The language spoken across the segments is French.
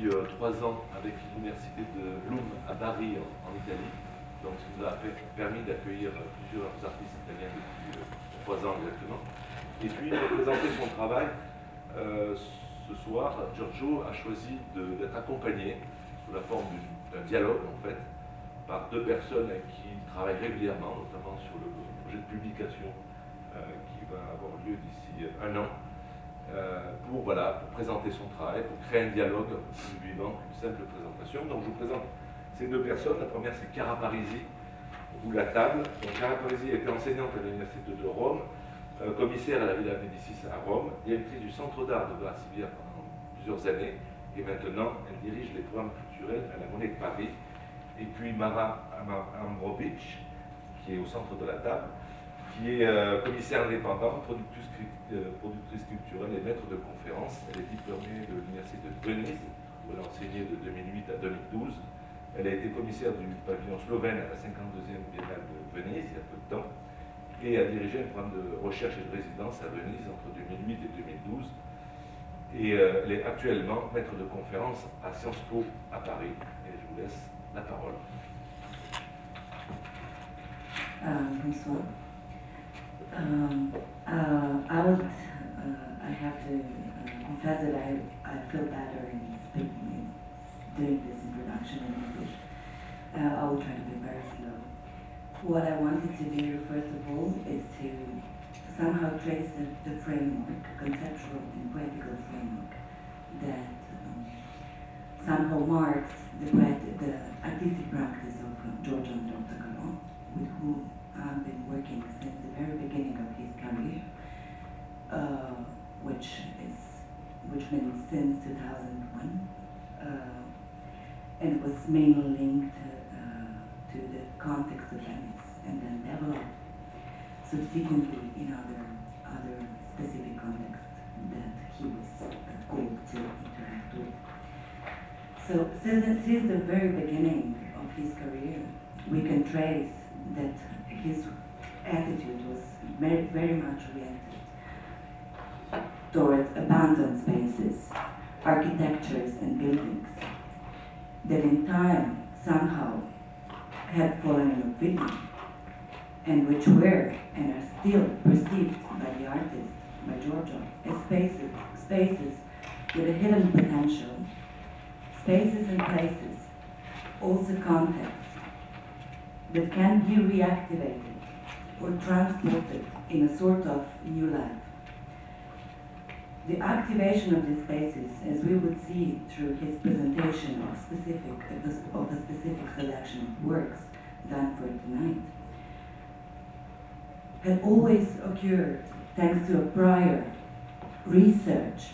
depuis 3 ans avec l'université de Bloom à Bari en Italie. Donc ça nous a permis d'accueillir plusieurs artistes italiens depuis 3 ans exactement. Et puis pour présenter son travail, ce soir, Giorgio a choisi d'être accompagné sous la forme d'un dialogue en fait, par 2 personnes avec qui il travaille régulièrement, notamment sur le projet de publication qui va avoir lieu d'ici 1 an, pour présenter son travail, pour créer un dialogue plus vivant qu'une simple présentation. Donc je vous présente ces 2 personnes. La première c'est Chiara Parisi, ou la table. Donc Chiara Parisi était enseignante à l'université de Rome, commissaire à la Villa Médicis à Rome, directrice du Centre d'art de Varsivia pendant plusieurs années, et maintenant elle dirige les programmes culturels à la Monnaie de Paris. Et puis Mara Ambrovic, qui est au centre de la table, qui est commissaire indépendante, productrice culturelle et maître de conférences. Elle est diplômée de l'université de Venise, où elle a enseigné de 2008 à 2012. Elle a été commissaire du pavillon slovène à la 52e Biennale de Venise, il y a peu de temps, et a dirigé un programme de recherche et de résidence à Venise entre 2008 et 2012. Et elle est actuellement maître de conférence à Sciences Po à Paris. Et je vous laisse la parole. Bonsoir. I have to confess that I feel better in speaking, doing this introduction in English. I will try to be very slow. What I wanted to do, first of all, is to somehow trace the framework, conceptual and poetical framework, that somehow marks the artistic practice of Giorgio Andreottacolò, with whom I've been working since the very beginning of his career, which means since 2001, and it was mainly linked to the context of Venice, and then developed subsequently in other specific contexts that he was called to interact with. So since the very beginning of his career, we can trace that his attitude was very, very much oriented towards abandoned spaces, architectures and buildings that in time somehow had fallen in oblivion, and which were and are still perceived by the artist, by Giorgio, as spaces with a hidden potential, spaces and places, also contexts, that can be reactivated or transported in a sort of new life. The activation of these spaces, as we would see through his presentation of a specific selection of works done for tonight, had always occurred thanks to a prior research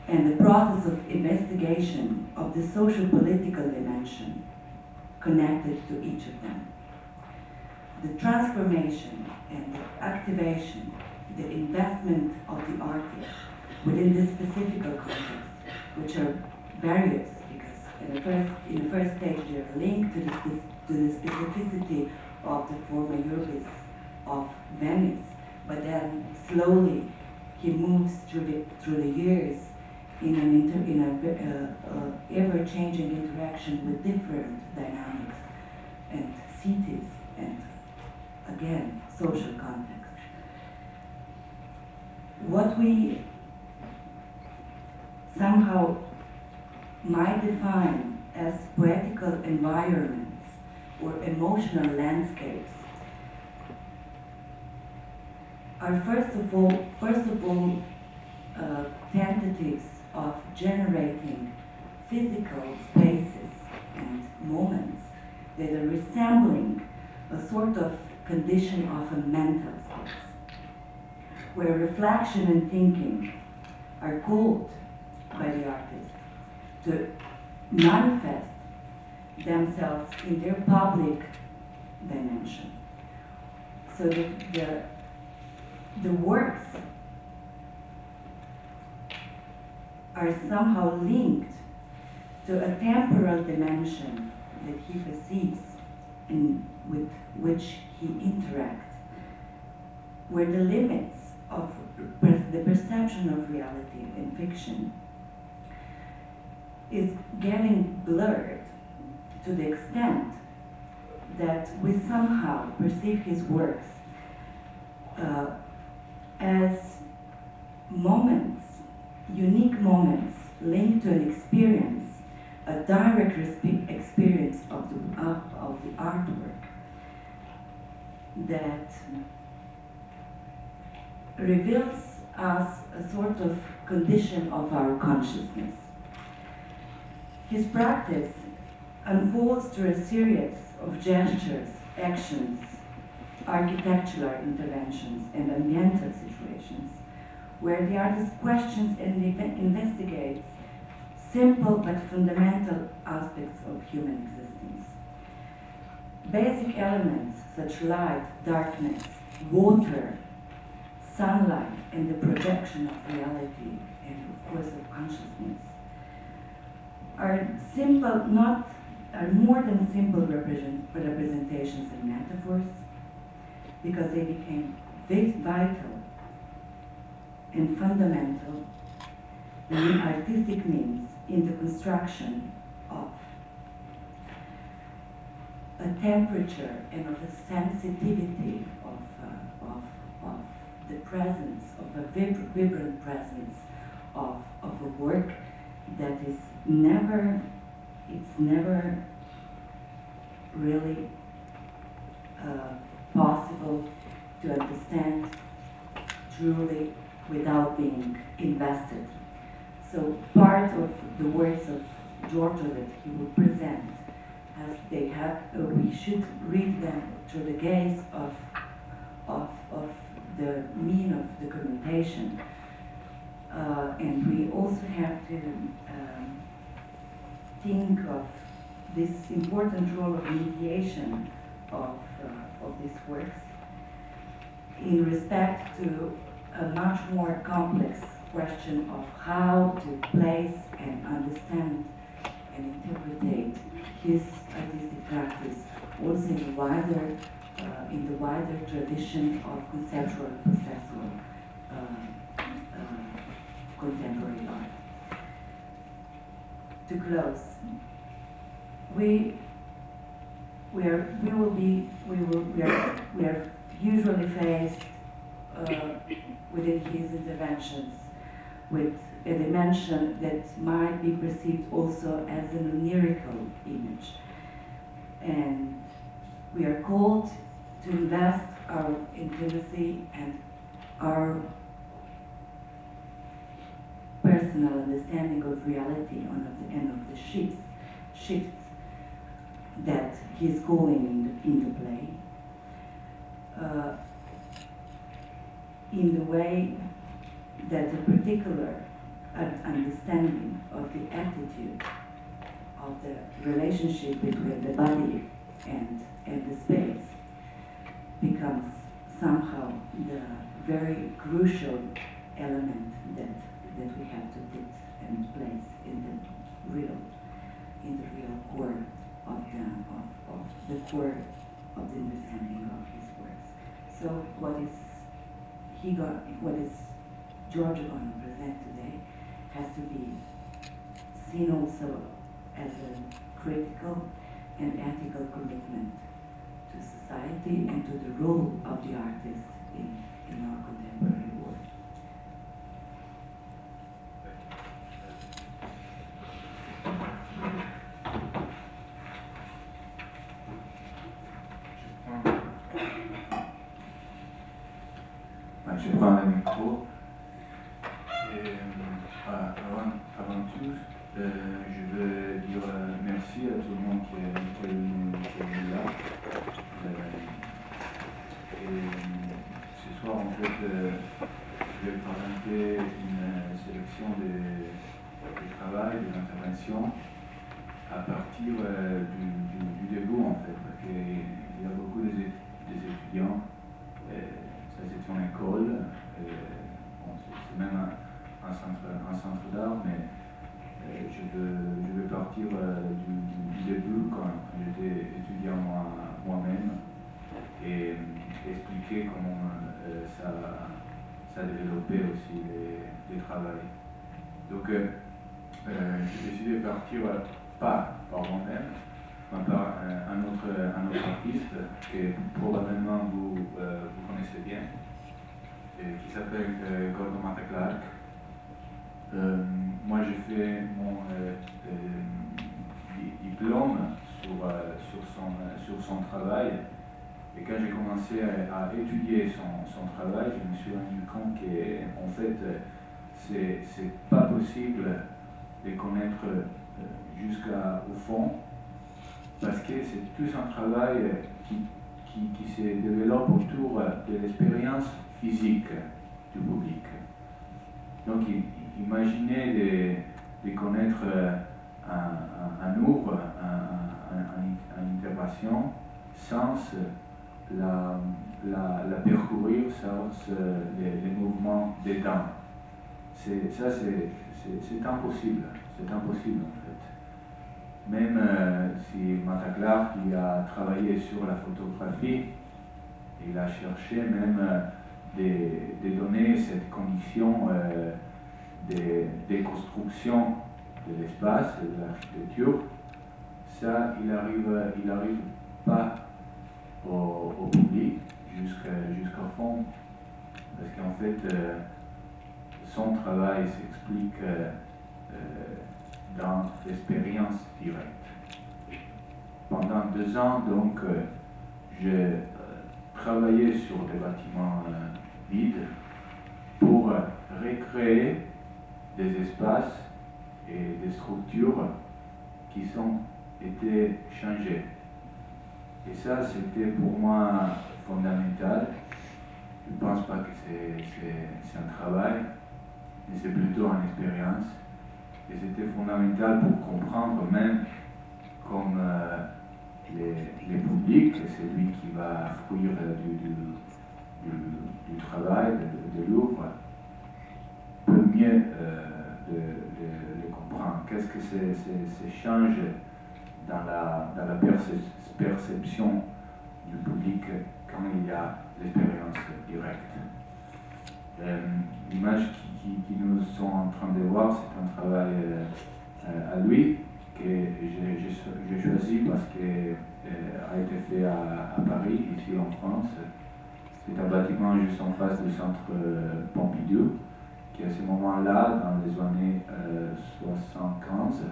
and the process of investigation of the social-political dimension connected to each of them. The transformation and the activation, the investment of the artist within this specific context, which are various, because in the first stage they are linked to the specificity of the former urbis of Venice, but then slowly he moves through the years in an ever-changing interaction with different dynamics and cities and, again, social contexts. What we somehow might define as poetical environments or emotional landscapes are first of all tentatives of generating physical spaces and moments that are resembling a sort of condition of a mental space, where reflection and thinking are called by the artist to manifest themselves in their public dimension. So that the works are somehow linked to a temporal dimension that he perceives and with which he interacts, where the limits of the perception of reality and fiction is getting blurred to the extent that we somehow perceive his works as moments, unique moments linked to an experience, a direct experience of the artwork that reveals us a sort of condition of our consciousness. His practice unfolds through a series of gestures, actions, architectural interventions, and ambiental situations, where the artist questions and investigates simple but fundamental aspects of human existence. Basic elements such light, darkness, water, sunlight, and the projection of reality, and of course of consciousness, are more than simple representations and metaphors, because they became vital and fundamental artistic means in the construction of a temperature and of a sensitivity of the presence, of a vibrant presence of a work that is never really possible to understand truly without being invested. So part of the works of Giorgio that he will present, as they have, we should read them through the gaze of the mean of documentation. And we also have to think of this important role of mediation of these works in respect to a much more complex question of how to place and understand and interpret his artistic practice, also in the wider tradition of conceptual and processual contemporary art. To close, we are usually faced within his interventions with a dimension that might be perceived also as an onirical image. And we are called to invest our intimacy and our personal understanding of reality and of the shifts that he is calling into play, in the way that a particular understanding of the attitude of the relationship between the body and the space becomes somehow the very crucial element that we have to put and place in the real core of the core of the understanding of his works. So what is Giorgio going to present today has to be seen also as a critical and ethical commitment to society and to the role of the artist in our contemporary world. Je prends le micro. Avant tout, je veux dire merci à tout le monde qui est venu là. Et ce soir, en fait, je vais présenter une sélection de travail, des interventions à partir du début, en fait, parce qu'il y a beaucoup des étudiants. Ça, c'est une école, c'est même un centre d'art, mais je veux partir du début quand j'étais étudiant moi-même et expliquer comment ça a développé aussi les travaux. Donc, je décidé de partir pas par moi-même, mais par un autre artiste que probablement vous connaissez bien, qui s'appelle Gordon Matta-Clark. Moi j'ai fait mon diplôme sur son travail, et quand j'ai commencé à étudier son travail, je me suis rendu compte qu'en fait c'est pas possible de connaître jusqu'au fond, parce que c'est tout un travail qui se développe autour de l'expérience physique du public. Donc imaginez de connaître un ouvre, une intervention, sans la parcourir sans les mouvements des dents. C'est impossible, c'est impossible en fait. Même si Matta-Clark a travaillé sur la photographie, il a cherché même de donner cette condition de déconstruction de l'espace et de l'architecture. Ça, il arrive pas au public jusqu'au fond, parce qu'en fait son travail s'explique dans l'expérience directe. Pendant 2 ans, donc, j'ai travaillé sur des bâtiments vides pour recréer des espaces et des structures qui ont été changées. Et ça, c'était pour moi fondamental. Je ne pense pas que c'est un travail, mais c'est plutôt une expérience. Et c'était fondamental pour comprendre même comme les publics, c'est lui qui va fruire du travail, de l'œuvre, peut mieux le comprendre. Qu'est-ce que c'est change dans la perception du public quand il y a l'expérience directe. L'image qui nous sont en train de voir, c'est un travail à lui que j'ai choisi parce qu'il a été fait à Paris, ici en France. C'est un bâtiment juste en face du centre Pompidou, qui à ce moment-là, dans les années 75,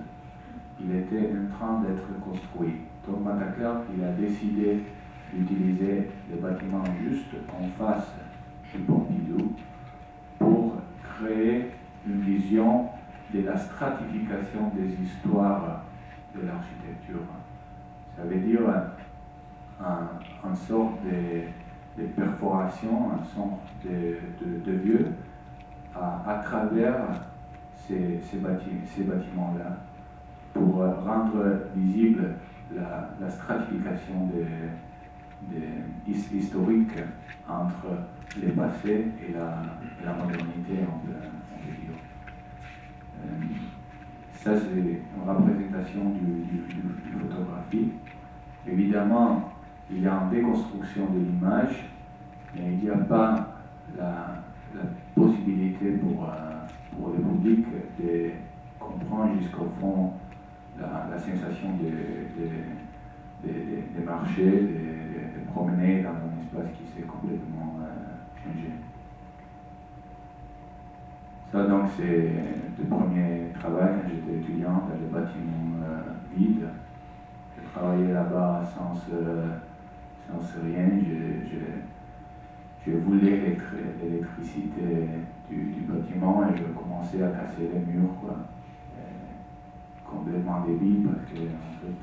il était en train d'être construit. Donc Matta-Clark, il a décidé d'utiliser le bâtiment juste en face du Pompidou pour créer une vision de la stratification des histoires de l'architecture. Ça veut dire une sorte de perforation, une sorte de lieu à travers ces bâtiments-là, pour rendre visible la stratification historique entre le passé et la modernité, on peut dire. Ça, c'est une représentation du photographie. Évidemment, il y a une déconstruction de l'image, mais il n'y a pas la possibilité pour le public de comprendre jusqu'au fond la sensation de marcher, de promener dans un espace qui s'est complètement changé. Ça, donc, c'est le premier travail quand j'étais étudiant dans les bâtiments vides. Je travaillais là-bas sans rien. Je voulais l'électricité du bâtiment et je commençais à casser les murs, quoi. Complètement débile, parce que en fait,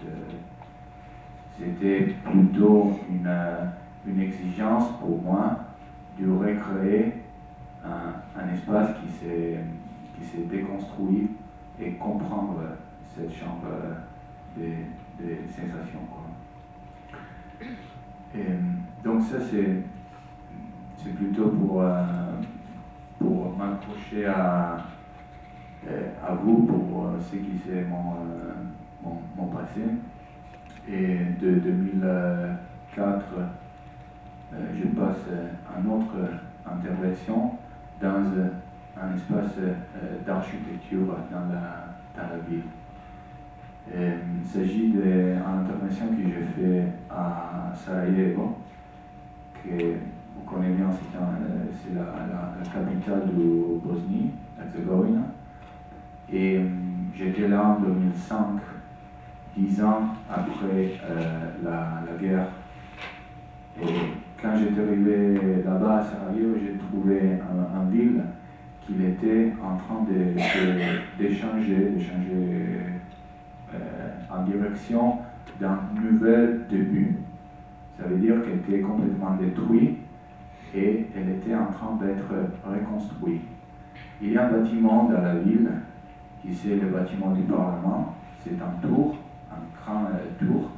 c'était plutôt une exigence pour moi de recréer un espace qui s'est déconstruit et comprendre cette chambre de sensations, quoi. Et donc ça, c'est plutôt pour m'accrocher à vous, pour ce qui c'est mon passé. Et de 2004, je passe à une autre intervention dans un espace d'architecture dans la ville. Il s'agit d'une intervention que j'ai faite à Sarajevo, que vous connaissez bien, c'est la capitale de Bosnie-Herzégovine. Et j'étais là en 2005, 10 ans après la guerre. Et quand j'étais arrivé là-bas à Sarajevo, j'ai trouvé un ville qu'il était en train d'échanger en direction d'un nouvel début. Ça veut dire qu'elle était complètement détruite et elle était en train d'être reconstruite. Il y a un bâtiment dans la ville, qui c'est le bâtiment du Parlement. C'est un tour, un grand tour,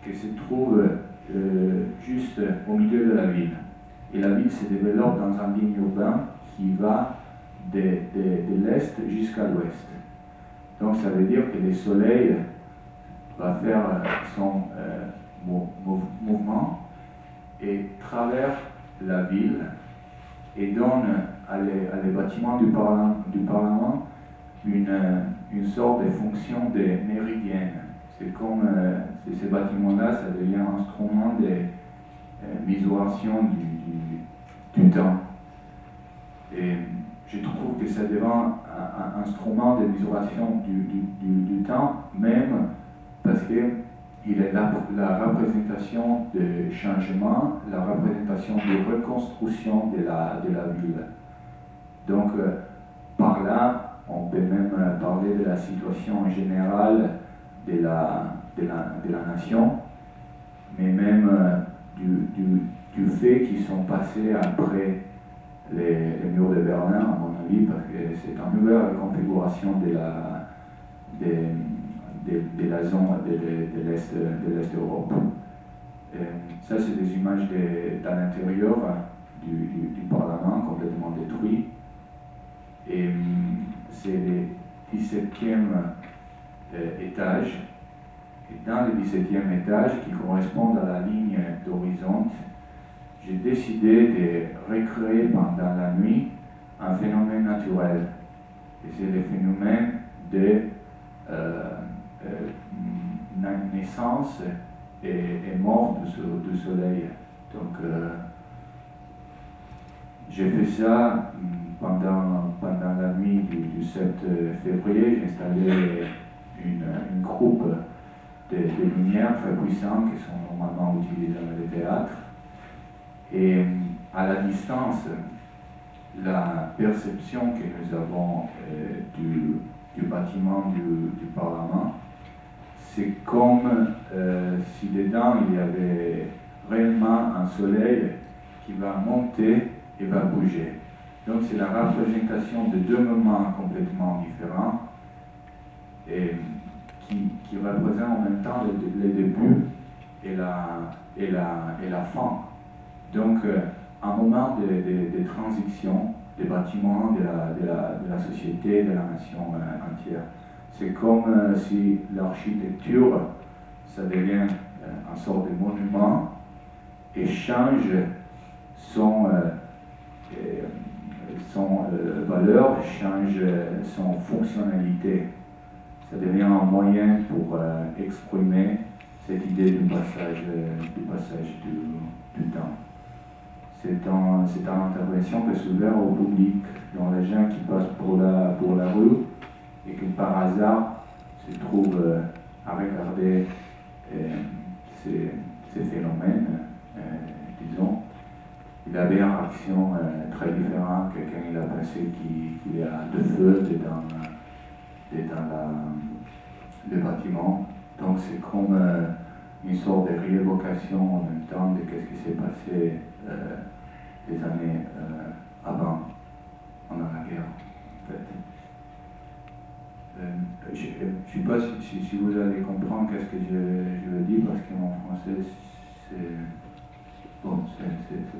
qui se trouve juste au milieu de la ville. Et la ville se développe dans un ligne urbain qui va de l'est jusqu'à l'ouest. Donc ça veut dire que le soleil va faire son mouvement et traverse la ville et donne à les bâtiments du Parlement une sorte de fonction de méridienne. C'est comme ces bâtiments-là, ça devient un instrument de mesuration du temps. Et je trouve que ça devient un instrument de mesuration du temps, même parce qu'il est la représentation de changement, la représentation de reconstruction de la ville. Donc, par là, on peut même parler de la situation générale de la nation, mais même du fait qu'ils sont passés après les murs de Berlin, à mon avis, parce que c'est une nouvelle configuration de la zone de l'Est d'Europe. Ça, c'est des images dans l'intérieur du Parlement, complètement détruit. Et c'est le 17e étage. Et dans le 17e étage, qui correspond à la ligne d'horizon, j'ai décidé de recréer pendant la nuit un phénomène naturel. Et c'est le phénomène de naissance et mort du soleil. Donc, j'ai fait ça pendant la nuit du 7 février. J'ai installé une groupe de lumières très puissantes qui sont normalement utilisées dans le théâtre. Et à la distance, la perception que nous avons du bâtiment du Parlement, c'est comme si dedans il y avait réellement un soleil qui va monter et va bouger. Donc c'est la représentation de deux moments complètement différents et qui représentent en même temps le début et la fin. Donc un moment de transition des bâtiments de la société, de la nation entière. C'est comme si l'architecture, ça devient une sorte de monument et change son valeur, change son fonctionnalité. Ça devient un moyen pour exprimer cette idée du passage du temps. C'est une intervention qui s'ouvre au public, dans les gens qui passent pour la rue et qui par hasard se trouvent à regarder ces phénomènes, disons. Il avait une réaction très différente que quand il a pensé qu'il y a deux feux dans le bâtiment. Donc c'est comme une sorte de réévocation en même temps de ce qui s'est passé des années avant, pendant la guerre, en fait. Je ne sais pas si vous allez comprendre qu'est-ce que je veux dire, parce qu'en français, c'est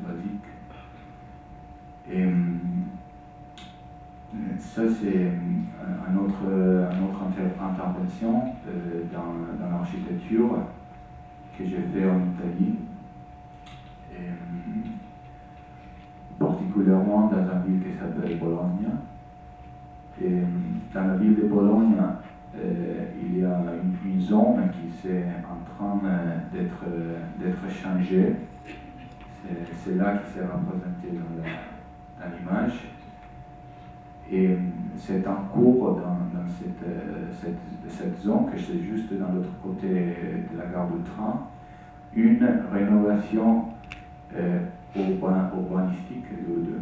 basique. Et ça, c'est une autre intervention dans l'architecture que j'ai fait en Italie. Et, particulièrement dans une ville qui s'appelle Bologne. Et dans la ville de Bologne, il y a zone qui est en train d'être changée. C'est là qui s'est représenté dans l'image. Et c'est en cours dans cette zone, que c'est juste dans l'autre côté de la gare du train, une rénovation urbanistique,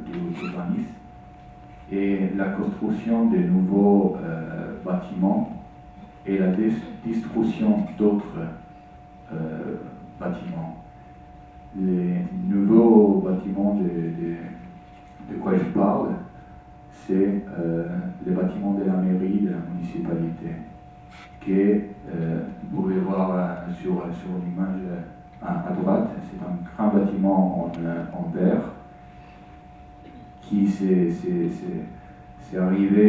d'urbanisme, et la construction de nouveaux bâtiments et la destruction d'autres bâtiments. Les nouveaux bâtiments de quoi je parle, c'est les bâtiments de la mairie, de la municipalité, que vous pouvez voir sur l'image à droite. C'est un grand bâtiment en verre qui s'est arrivé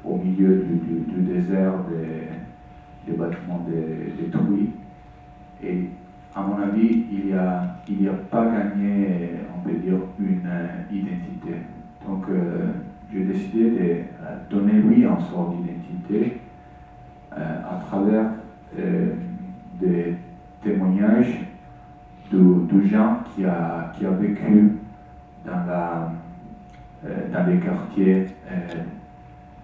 au milieu du désert des bâtiments détruits. Et à mon avis, il n'y a pas gagné, on peut dire, une identité. Donc, j'ai décidé de donner lui une sorte d'identité à travers des témoignages de gens qui a vécu dans les quartiers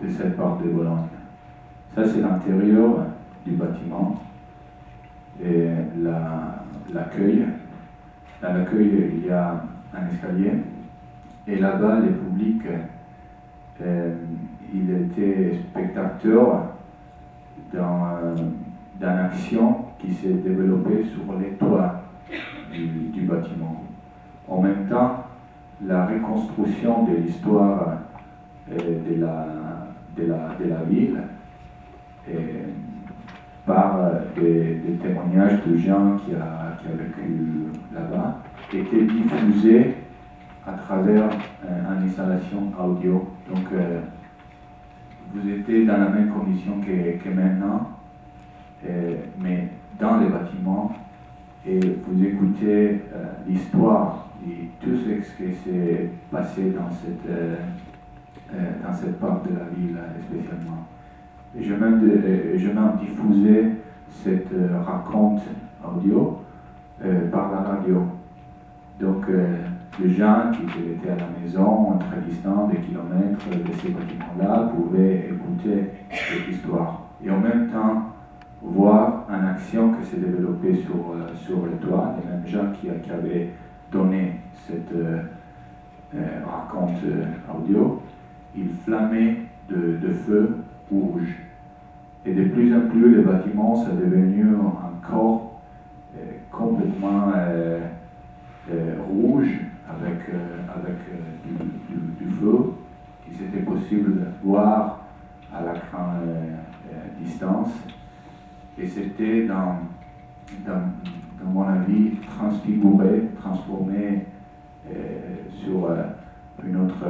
de cette part de Bologne. Ça, c'est l'intérieur du bâtiment et l'accueil. Dans l'accueil, il y a un escalier. Et là-bas, le public, il était spectateur d'une action qui s'est développée sur les toits du bâtiment. En même temps, la reconstruction de l'histoire de la ville par des témoignages de gens qui ont vécu là-bas était diffusée à travers une installation audio. Donc, vous étiez dans la même condition que maintenant, mais dans les bâtiments, et vous écoutez l'histoire et tout ce qui s'est passé dans cette part de la ville spécialement. Et je même diffusé cette raconte audio par la radio. Donc, les gens qui étaient à la maison, très distants, des kilomètres de ces bâtiments-là, pouvaient écouter cette histoire. Et en même temps, voir une action qui s'est développée sur le toit, les mêmes gens qui avaient donné cette raconte audio, ils flammaient de feu rouge. Et de plus en plus, le bâtiment s'est devenu encore complètement rouge, avec du feu, qui c'était possible de voir à la grande distance. Et c'était, dans mon avis, transformé sur une autre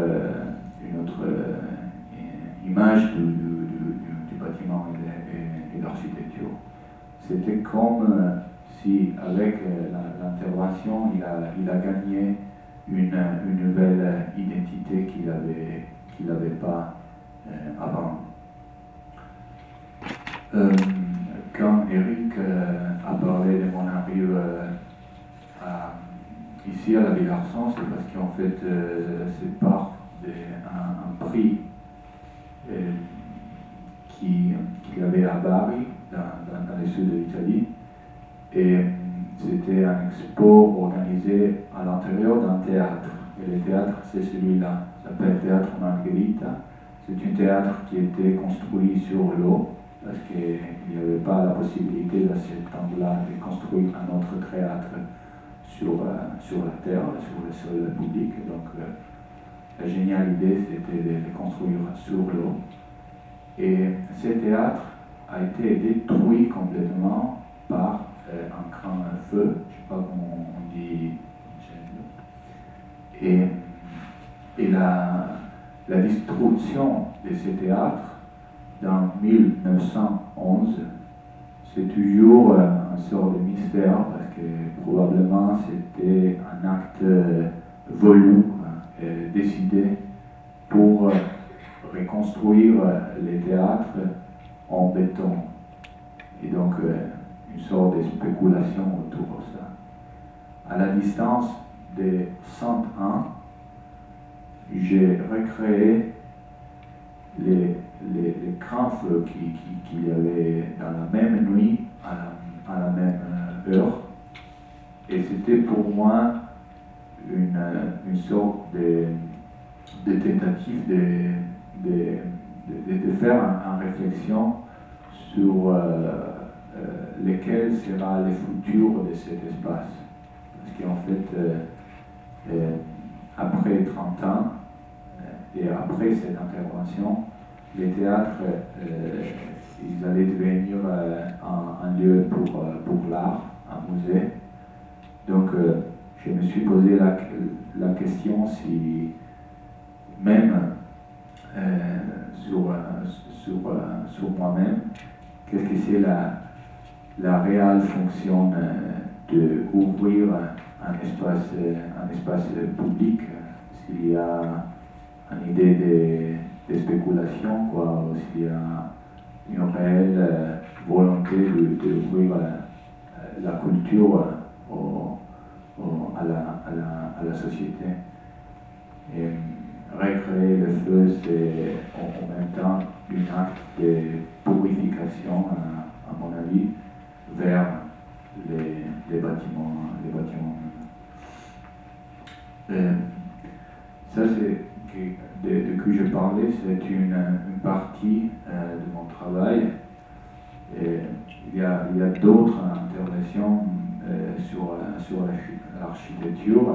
image du bâtiment et de l'architecture. C'était comme si, avec l'intervention, il a gagné une nouvelle identité qu'il n'avait pas avant. Quand Eric a parlé de mon arrivée ici à la Ville Arsan, c'est parce qu'en fait, c'est part d'un prix qu'il avait à Bari, dans le sud de l'Italie. Et c'était un expo organisé à l'intérieur d'un théâtre. Et le théâtre, c'est celui-là, ça s'appelle Théâtre Margherita. C'est un théâtre qui était construit sur l'eau, parce qu'il n'y avait pas la possibilité à ce temps-là de construire un autre théâtre sur la terre, sur le sol public. Donc la géniale idée, c'était de le construire sur l'eau. Et ce théâtre a été détruit complètement par un grand feu, je ne sais pas comment on dit, et la destruction de ce théâtre dans 1911, c'est toujours un sort de mystère, parce que probablement c'était un acte voulu, décidé pour reconstruire les théâtres en béton. et donc une sorte de spéculation autour de ça. À la distance de 100 ans, j'ai recréé les grands feux qu'il y avait dans la même nuit, à la même heure. Et c'était pour moi une sorte de tentative de faire une réflexion sur lequel sera le futur de cet espace. Parce qu'en fait, après 30 ans, et après cette intervention, les théâtres, ils allaient devenir un lieu pour l'art, un musée. Donc, je me suis posé la question si, même sur moi-même, qu'est-ce que c'est la réelle fonction d'ouvrir un espace public, s'il y a une idée de spéculation, quoi, ou s'il y a une réelle volonté d'ouvrir la culture à la société. Et recréer le feu, c'est en même temps un acte de purification, à mon avis, vers les bâtiments. Ça, c'est de que je parlais, c'est une partie de mon travail. Et il y a d'autres interventions sur l'architecture,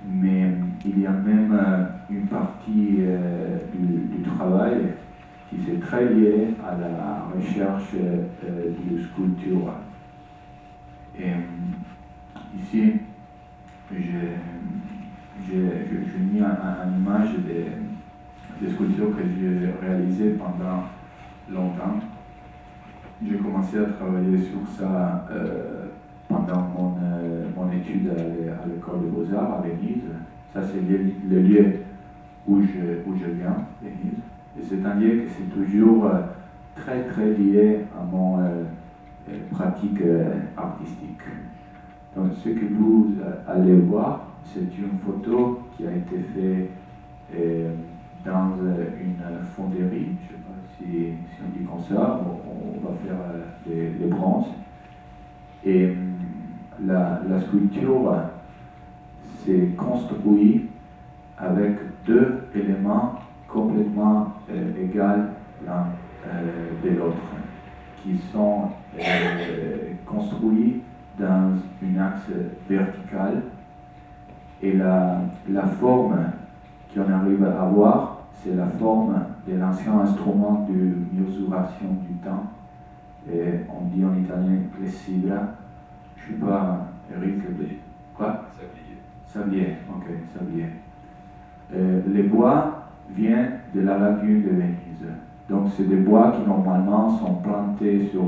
mais il y a même une partie du travail qui est très liée à la recherche de sculpture. Et ici, j'ai mis une image des sculptures que j'ai réalisées pendant longtemps. J'ai commencé à travailler sur ça pendant mon étude à l'école de Beaux-Arts à Venise. Ça, c'est le lieu où je viens, Venise. Et c'est un lieu qui c'est toujours très très lié à mon pratique artistique. Donc, ce que vous allez voir, c'est une photo qui a été faite dans une fonderie. Je ne sais pas si on dit comme ça, on va faire des bronzes. Et la sculpture s'est construite avec deux éléments complètement égaux l'un de l'autre, qui sont construits dans un axe vertical, et la forme qu'on arrive à avoir, c'est la forme de l'ancien instrument de mesuration du temps, et on dit en italien flessibra. Je ne sais pas, Eric, quoi? Sablier, ok, sablier. Les bois viennent de la lagune de Venise. Donc, c'est des bois qui normalement sont plantés sur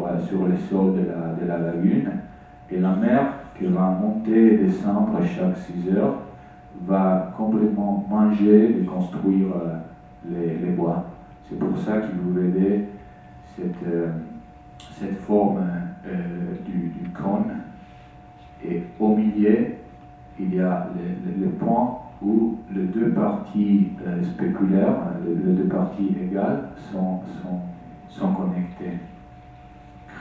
le sol de la lagune, et la mer qui va monter et descendre chaque 6 heures va complètement manger et construire les bois. C'est pour ça que vous voyez cette forme du cône, et au milieu, il y a le point où les deux parties spéculaires, les deux parties égales, sont connectées.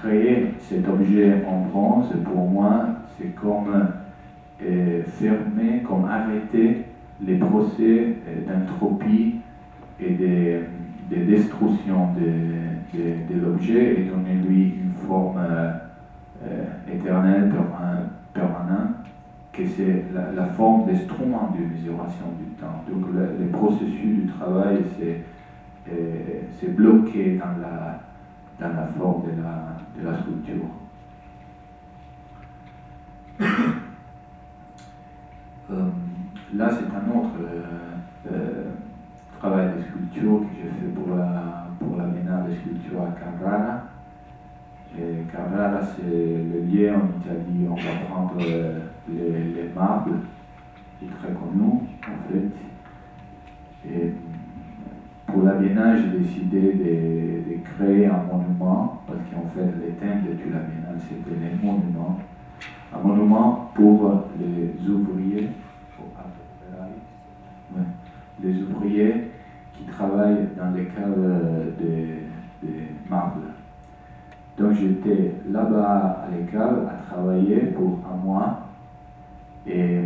Créer cet objet en bronze, pour moi, c'est comme fermer, comme arrêter les procès d'entropie et de destruction de l'objet et donner lui une forme éternelle, permanente, que c'est la forme d'instrument de mesuration du temps. Donc le processus du travail, c'est bloqué dans la forme de la sculpture. Là, c'est un autre travail de sculpture que j'ai fait pour la Biennale de sculpture à Carrara. Et Carrara, c'est le lieu en Italie, on va prendre les marbles, c'est très connu en fait. Et pour la Biennale, j'ai décidé de créer un monument, parce qu'en fait, le thème de toute la biennale, c'était les monuments. Un monument pour les ouvriers, les ouvriers qui travaillent dans les caves de marbre. Donc j'étais là-bas à les caves à travailler pour un mois et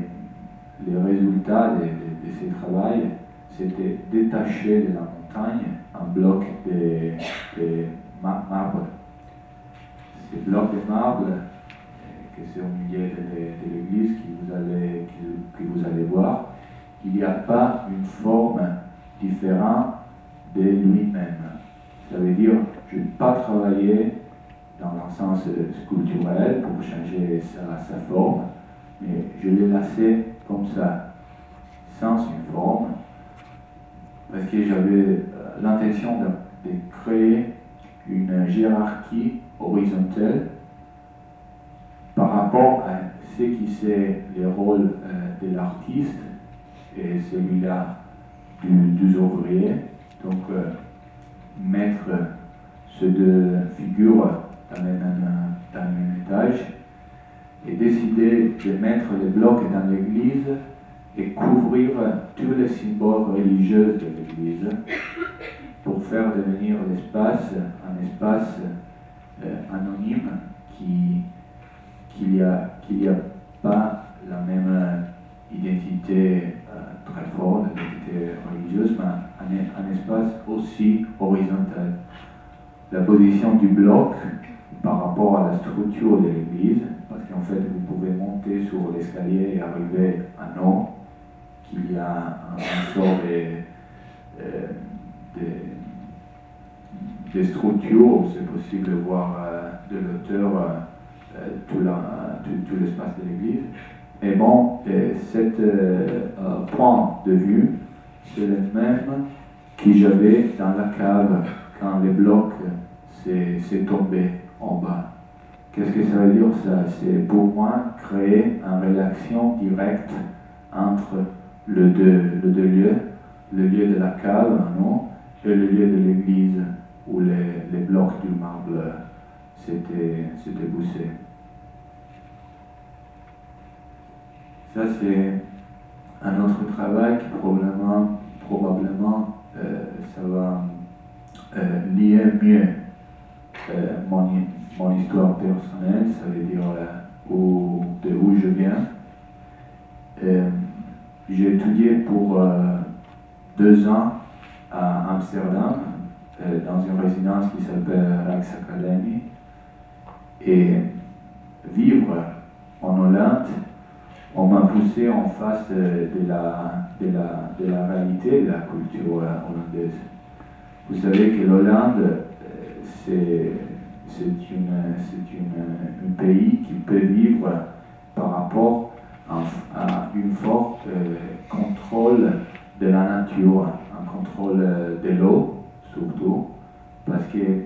les résultats de ces travaux, c'était détacher de la montagne un bloc de marbre. Ces blocs de marbre, que c'est au milieu de l'église que vous allez voir, il n'y a pas une forme différente de lui-même. Ça veut dire, je n'ai pas travaillé dans le sens sculpturel pour changer sa forme, mais je l'ai laissé comme ça, sans une forme, parce que j'avais l'intention de créer une hiérarchie horizontale par rapport à ce qui c'est le rôle de l'artiste et celui-là du ouvrier. Donc, mettre ces deux figures dans le même étage et décider de mettre les blocs dans l'église et couvrir tous les symboles religieux de l'église pour faire devenir l'espace un espace anonyme qu'il n'y a pas la même identité très forte, l'identité religieuse, mais un espace aussi horizontal. La position du bloc par rapport à la structure de l'église, parce qu'en fait vous pouvez monter sur l'escalier et arriver à Nord, qu'il y a un sort de structure, c'est possible de voir de l'auteur tout l'espace de l'église. Et bon, cet point de vue, c'est le même que j'avais dans la cave quand les blocs s'est tombé en bas. Qu'est-ce que ça veut dire ça? C'est pour moi créer une relation directe entre les deux lieux, le lieu de la cave, non, et le lieu de l'église où les blocs du marbre s'étaient poussés. Ça, c'est un autre travail qui probablement ça va lier mieux mon histoire personnelle, ça veut dire de où je viens. J'ai étudié pour 2 ans à Amsterdam, dans une résidence qui s'appelle Rijksacademie. Et vivre en Hollande, on m'a poussé en face de la réalité de la culture hollandaise. Vous savez que l'Hollande, c'est un pays qui peut vivre par rapport à une forte contrôle de la nature, un contrôle de l'eau surtout, parce que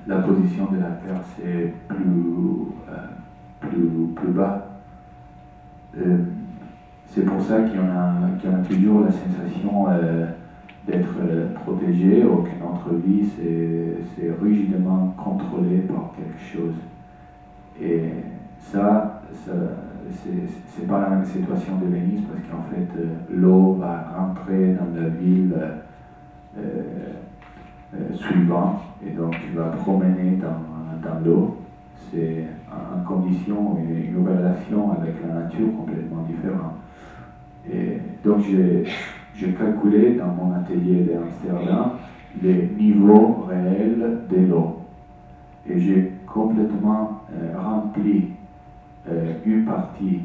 la position de la Terre c'est plus bas. C'est pour ça qu'il y en a toujours la sensation d'être protégé, ou que notre vie c'est rigidement contrôlé par quelque chose. Et ça c'est pas la même situation de Venise, parce qu'en fait l'eau va rentrer dans la ville suivante, et donc tu vas promener dans l'eau. C'est une condition, une relation avec la nature complètement différente. Et donc j'ai calculé dans mon atelier d'Amsterdam les niveaux réels de l'eau. Et j'ai complètement rempli une partie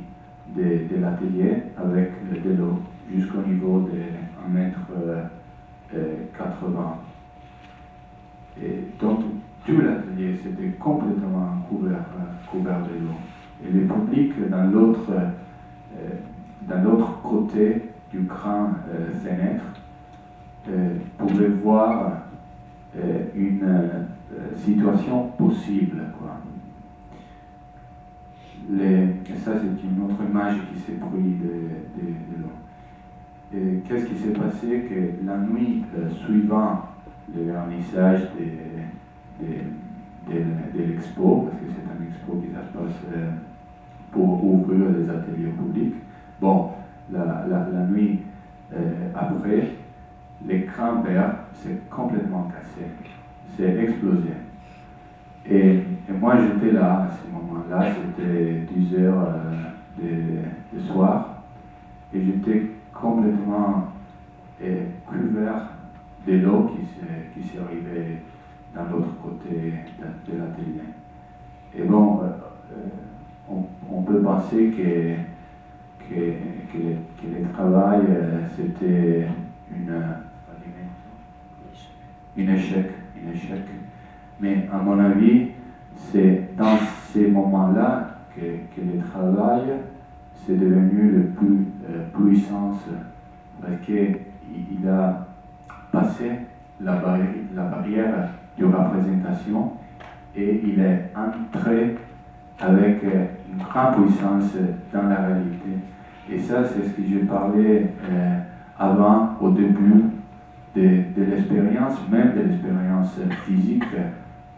de l'atelier avec de l'eau jusqu'au niveau de 1,80 m. Et donc tout l'atelier c'était complètement couvert de l'eau. Et le public dans l'autre côté du grand fenêtre pouvait voir une situation possible, quoi. Ça c'est une autre image qui s'est prise de l'eau. Et qu'est-ce qui s'est passé? Que la nuit suivant le vernissage de de l'expo, parce que c'est un expo qui se passe pour ouvrir les ateliers publics. Bon, la nuit après, l'écran vert s'est complètement cassé, s'est explosé. Et moi j'étais là à ce moment-là, c'était 10 heures de soir, et j'étais complètement couvert de l'eau qui s'est arrivée dans l'autre côté de l'atelier. Et bon, on peut penser que le travail c'était un échec. Mais à mon avis, c'est dans ces moments-là que le travail c'est devenu le plus puissant, parce qu'il a passé la barrière de représentation et il est entré avec une grande puissance dans la réalité. Et ça, c'est ce que j'ai parlé avant, au début de l'expérience, même de l'expérience physique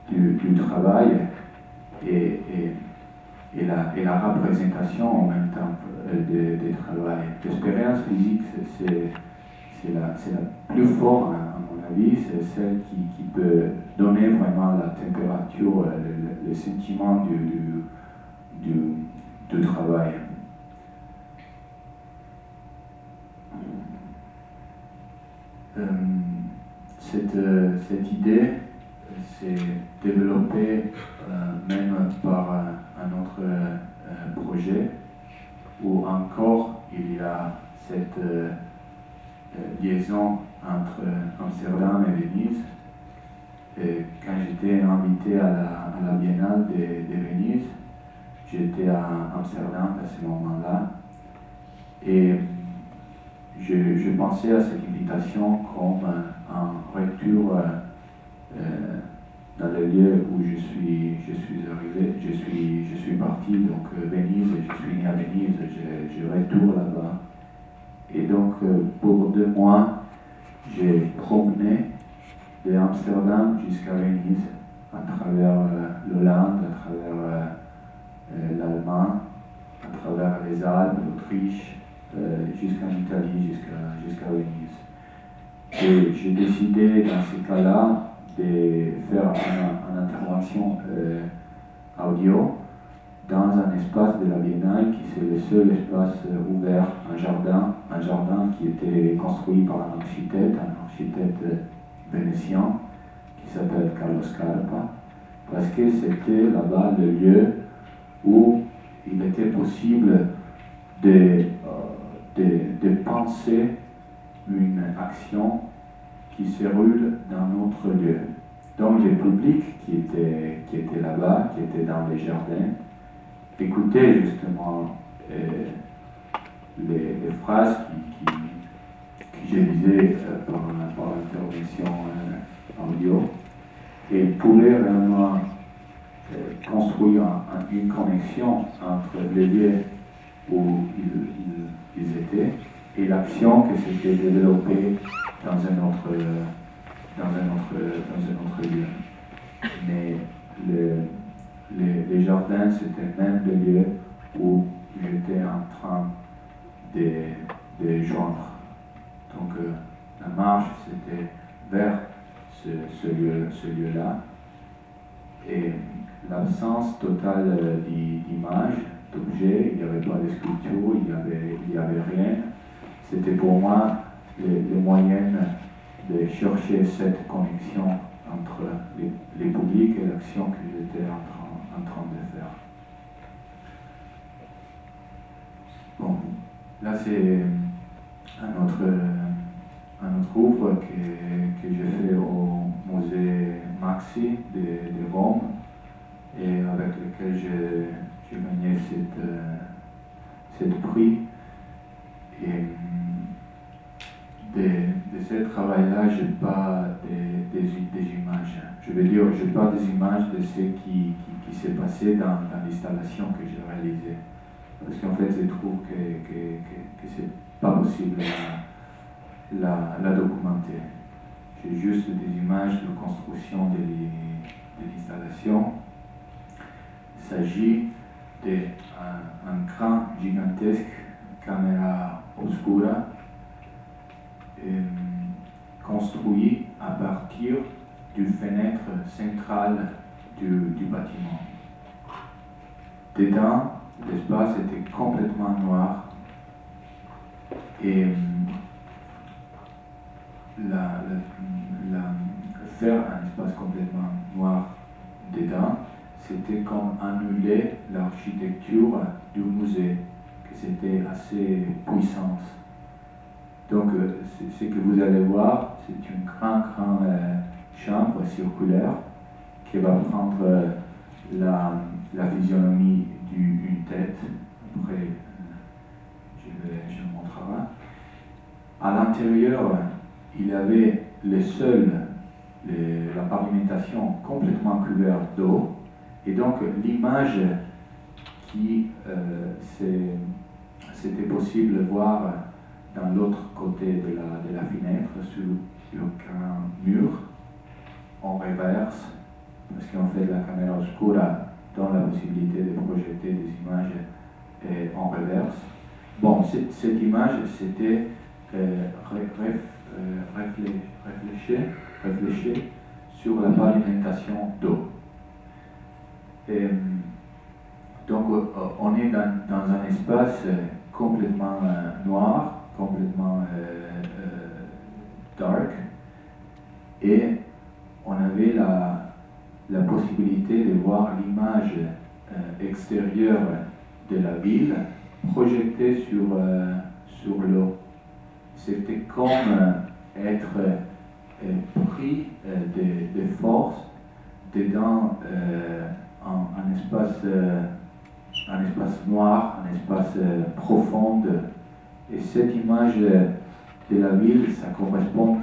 du travail et la représentation en même temps du travail. L'expérience physique, c'est la plus forte, à mon avis, c'est celle qui peut donner vraiment la température, le sentiment du travail. Cette idée s'est développée même par un autre projet où encore il y a cette liaison entre Amsterdam et Venise. Et quand j'étais invité à la Biennale de Venise, j'étais à Amsterdam à ce moment-là et je pensais à cette invitation comme un retour dans le lieu où je suis arrivé, je suis parti, donc Venise, je suis né à Venise, je retourne là-bas. Et donc pour 2 mois, j'ai promené de Amsterdam jusqu'à Venise, à travers l'Hollande, à travers l'Allemagne, à travers les Alpes, l'Autriche, jusqu'en Italie, jusqu'à Venise. Et j'ai décidé dans ce cas-là de faire une intervention audio dans un espace de la Biennale qui c'est le seul espace ouvert, un jardin qui était construit par un architecte vénitien qui s'appelle Carlo Scarpa, parce que c'était là-bas le lieu où il était possible de penser une action qui se roule dans notre lieu. Donc le public qui était là-bas, qui était dans les jardins, écoutait justement les phrases que je disais par l'intervention audio et pouvait vraiment construire une connexion entre les lieux où ils étaient et l'action qui s'était développée dans un autre lieu. Mais les jardins, c'était même le lieu où j'étais en train de joindre. Donc la marche, c'était vers ce lieu-là. Et l'absence totale d'images, d'objets, il n'y avait pas de sculpture, il n'y avait rien. C'était pour moi le moyen de chercher cette connexion entre les publics et l'action que j'étais en train de faire. Bon, là c'est un autre œuvre que j'ai fait au musée Maxi de Rome et avec lequel j'ai gagné cette prix. Et de ce travail-là, je n'ai pas des images. Je veux dire, je n'ai pas des images de ce qui s'est passé dans l'installation que j'ai réalisée. Parce qu'en fait, je trouve que ce n'est pas possible la documenter. J'ai juste des images de construction de l'installation s'agit d'un grand, gigantesque caméra obscura construit à partir du fenêtre centrale du bâtiment. Dedans, l'espace était complètement noir et faire un espace complètement noir dedans, c'était comme annuler l'architecture du musée, que c'était assez puissant. Donc, ce que vous allez voir, c'est une grande chambre circulaire qui va prendre la physionomie d'une tête. Après, je le montrerai. À l'intérieur, il y avait la pavimentation complètement couverte d'eau. Et donc, l'image qui c'était possible de voir dans l'autre côté de la fenêtre, sur un mur, en reverse, parce qu'en fait, la caméra oscura donne la possibilité de projeter des images en reverse. Bon, cette image, c'était réfléchie sur la pavimentation d'eau. Donc, on est dans un espace complètement noir, complètement dark, et on avait la possibilité de voir l'image extérieure de la ville projetée sur l'eau. C'était comme être pris de force dedans un espace noir, un espace profond. Et cette image de la ville, ça correspond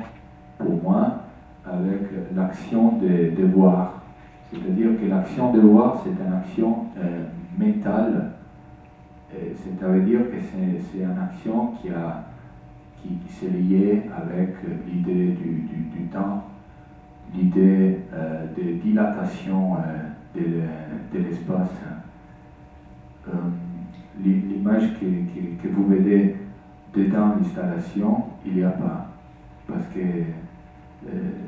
pour moi avec l'action de voir. C'est-à-dire que l'action de voir, c'est une action mentale. Ça veut dire que c'est une action qui s'est liée avec l'idée du temps, l'idée de dilatation de l'espace. L'image que vous voyez dedans l'installation, il n'y a pas, parce que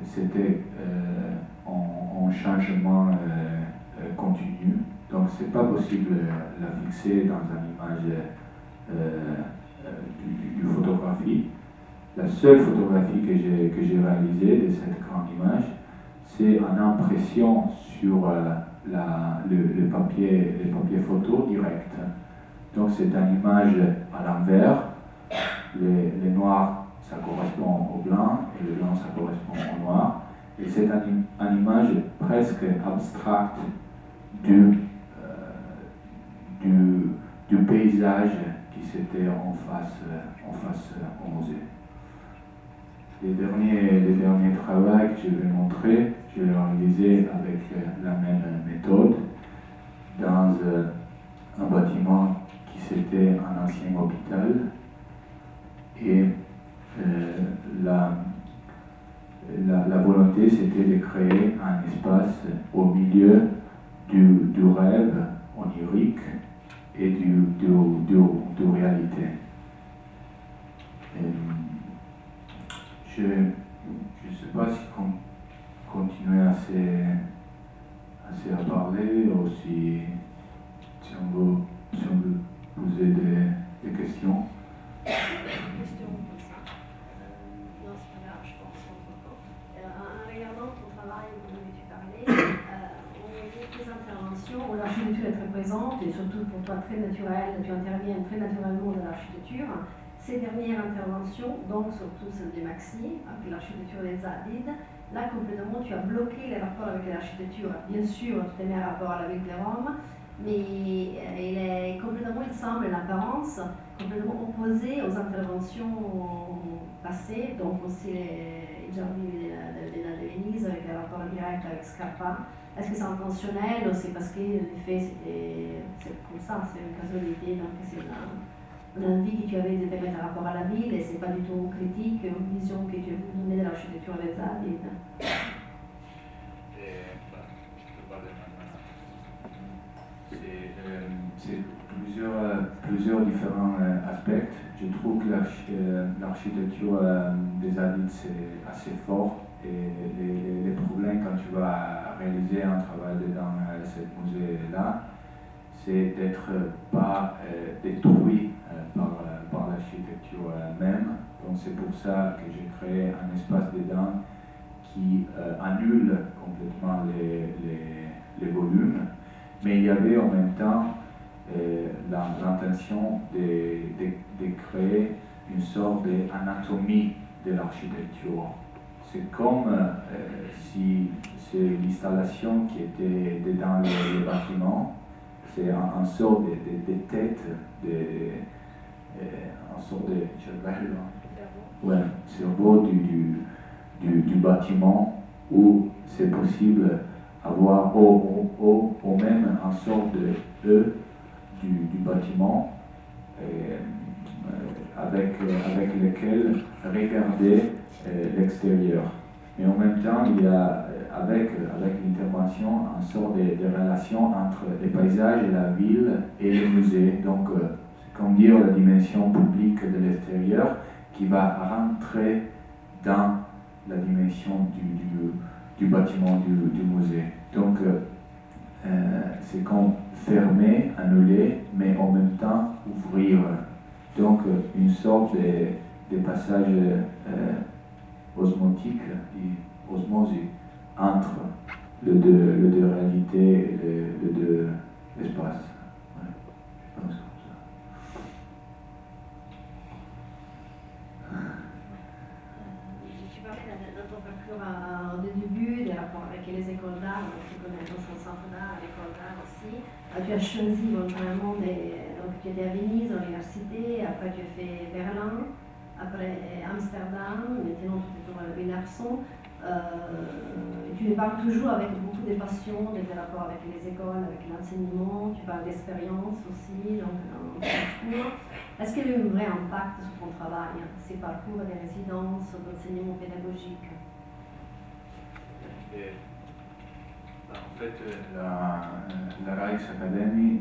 c'était en changement continu, donc c'est pas possible de la fixer dans une image du photographie. La seule photographie que j'ai réalisée de cette grande image, c'est une impression sur le papier photo direct. Donc c'est une image à l'envers. Le noir, ça correspond au blanc, et le blanc, ça correspond au noir. Et c'est une image presque abstracte du paysage qui s'était en face au musée. Les derniers travaux que je vais montrer, je l'ai réalisé avec la même méthode dans un bâtiment qui c'était un ancien hôpital. Et la volonté, c'était de créer un espace au milieu du rêve onirique et du réalité. Je ne sais pas si continuer assez à parler ou si on veut poser des questions. Non, c'est pas grave, je pense. En regardant ton travail dont tu parlais, on voit tes interventions où l'architecture est très présente et surtout pour toi très naturelle, tu interviens très naturellement dans l'architecture. Ces dernières interventions, donc surtout celle de Maxi, avec l'architecture des Zadid, là complètement tu as bloqué les rapports avec l'architecture. Bien sûr, tu tenais un rapport avec les Roms, mais il semble l'apparence complètement opposée aux interventions passées, donc aussi les jardins de Venise avec le rapport direct avec Scarpa. Est-ce que c'est intentionnel ou c'est parce que en effet c'est comme ça, c'est une casualité, donc c'est l'envie que tu avais de te mettre en rapport à la ville et c'est pas du tout critique, une vision que tu as voulu donner de l'architecture des Zadid. c'est plusieurs différents aspects. Je trouve que l'architecture des Hadiths c'est assez fort et les problèmes quand tu vas réaliser un travail dans ce musée-là, c'est d'être pas détruit par l'architecture même. Donc c'est pour ça que j'ai créé un espace dedans qui annule complètement les volumes, mais il y avait en même temps l'intention de créer une sorte d'anatomie de l'architecture. C'est comme si c'est l'installation qui était dans le bâtiment, c'est un sort de tête, un sort de cerveau du bâtiment où c'est possible avoir au même un sort de E du bâtiment avec lequel regarder l'extérieur. Mais en même temps, il y a avec l'intervention une sorte de relation entre les paysages et la ville et le musée. Donc, c'est comme dire la dimension publique de l'extérieur qui va rentrer dans la dimension du bâtiment du musée. Donc, c'est comme fermer, annuler, mais en même temps ouvrir. Donc, une sorte de passage osmotique, osmose, entre les deux réalités et les deux espaces. Ouais, je pense comme ça. Tu parlais dans ton parcours de début, des rapports avec les écoles d'art, donc tu connais dans son centre d'art, l'école d'art aussi. Tu as choisi volontairement donc tu étais à Venise, à l'université, après tu as fait Berlin, après Amsterdam, maintenant tu es toujours à Besançon. Tu les parles toujours avec beaucoup de passion, des rapports avec les écoles, avec l'enseignement, tu parles d'expérience aussi, donc dans ton parcours. Est-ce qu'il y a eu un vrai impact sur ton travail, ces parcours des résidences, d'enseignement pédagogique? En fait, la Rijksacademie,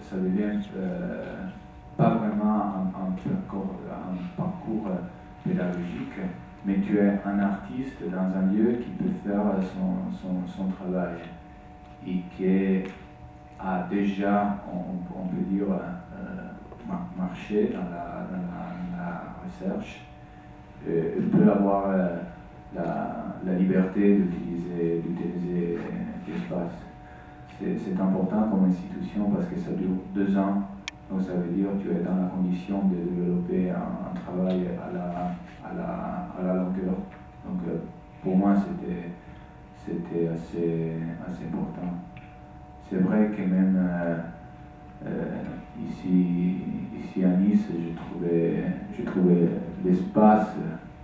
ça devient pas vraiment un parcours pédagogique, mais tu es un artiste dans un lieu qui peut faire son travail et qui a déjà, on peut dire, marché dans la recherche, et peut avoir la liberté d'utiliser l'espace. C'est important comme institution parce que ça dure 2 ans. Donc ça veut dire que tu es dans la condition de développer un travail à la longueur. Donc pour moi c'était assez important. C'est vrai que même ici à Nice, j'ai trouvé l'espace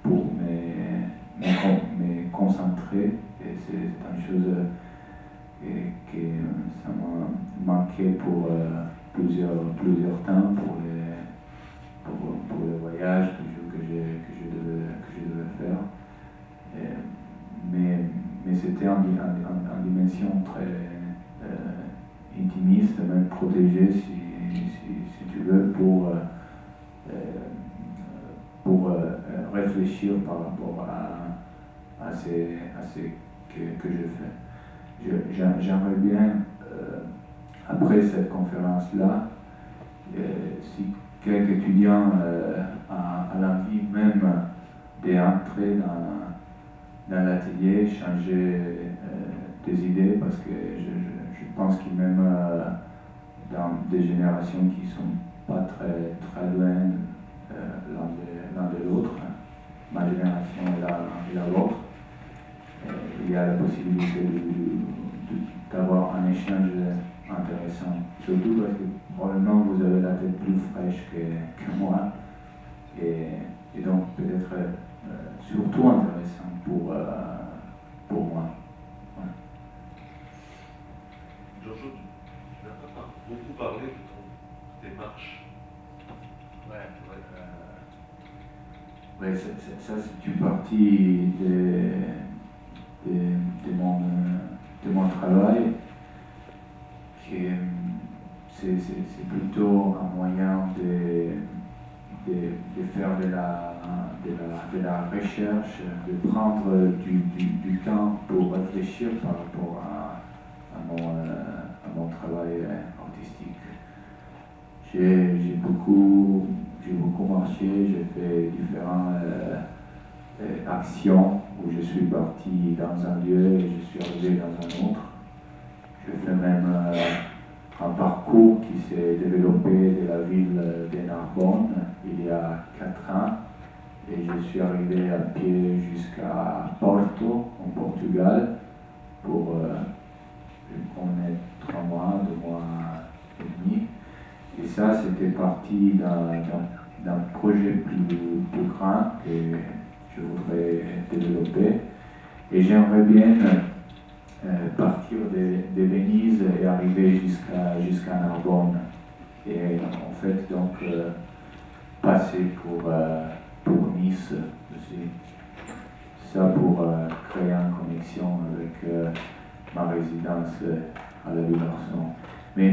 pour me concentrer et c'est une chose que ça m'a manqué pour plusieurs temps pour les voyages que je devais faire. Mais c'était en dimension très intimiste, même protégée si tu veux, pour réfléchir par rapport à ce que je fais. J'aimerais bien, après cette conférence-là, si quelques étudiants a l'envie même d'entrer dans l'atelier, changer des idées, parce que je pense que même dans des générations qui ne sont pas très loin l'un de l'autre, ma génération et la vôtre, il y a la possibilité d'avoir un échange intéressant. Surtout parce que probablement vous avez la tête plus fraîche que moi, et donc peut-être surtout intéressant pour moi. Ouais. Giorgio, tu n'as pas beaucoup parlé de tes marches. Ouais, ça c'est une partie de mon travail. c'est plutôt un moyen de faire de la recherche, de prendre du temps pour réfléchir par rapport à mon travail artistique. J'ai beaucoup marché, j'ai fait différentes actions où je suis parti dans un lieu et je suis arrivé dans un autre. J'ai fait même un parcours qui s'est développé de la ville de Narbonne il y a 4 ans et je suis arrivé à pied jusqu'à Porto, en Portugal, pour une 3 mois, 2 mois et demi. Et ça, c'était parti d'un projet plus grand que je voudrais développer. Et j'aimerais bien partir de Venise et arriver jusqu'à Narbonne. Et en fait, donc, passer pour Nice aussi. Ça pour créer une connexion avec ma résidence à la Ville-Arson. Mais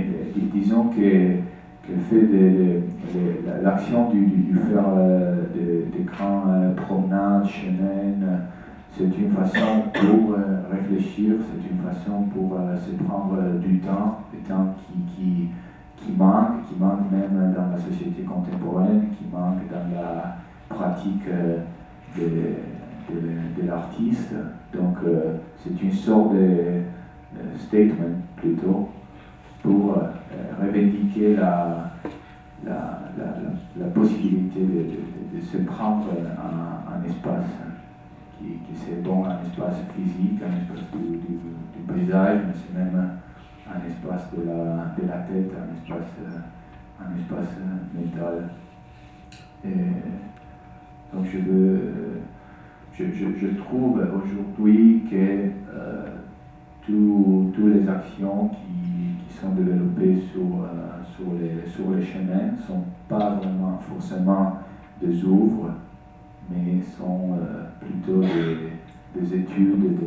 disons que le fait de l'action du faire des grands promenades, chemins, c'est une façon pour réfléchir, c'est une façon pour se prendre du temps qui manque même dans la société contemporaine, qui manque dans la pratique de l'artiste. Donc c'est une sorte de statement plutôt pour revendiquer la possibilité de se prendre un espace qui c'est bon, un espace physique, un espace du paysage, mais c'est même un espace de la tête, un espace mental. Et donc je trouve aujourd'hui que toutes les actions qui sont développées sur les chemins ne sont pas vraiment forcément des œuvres, mais sont plutôt des études,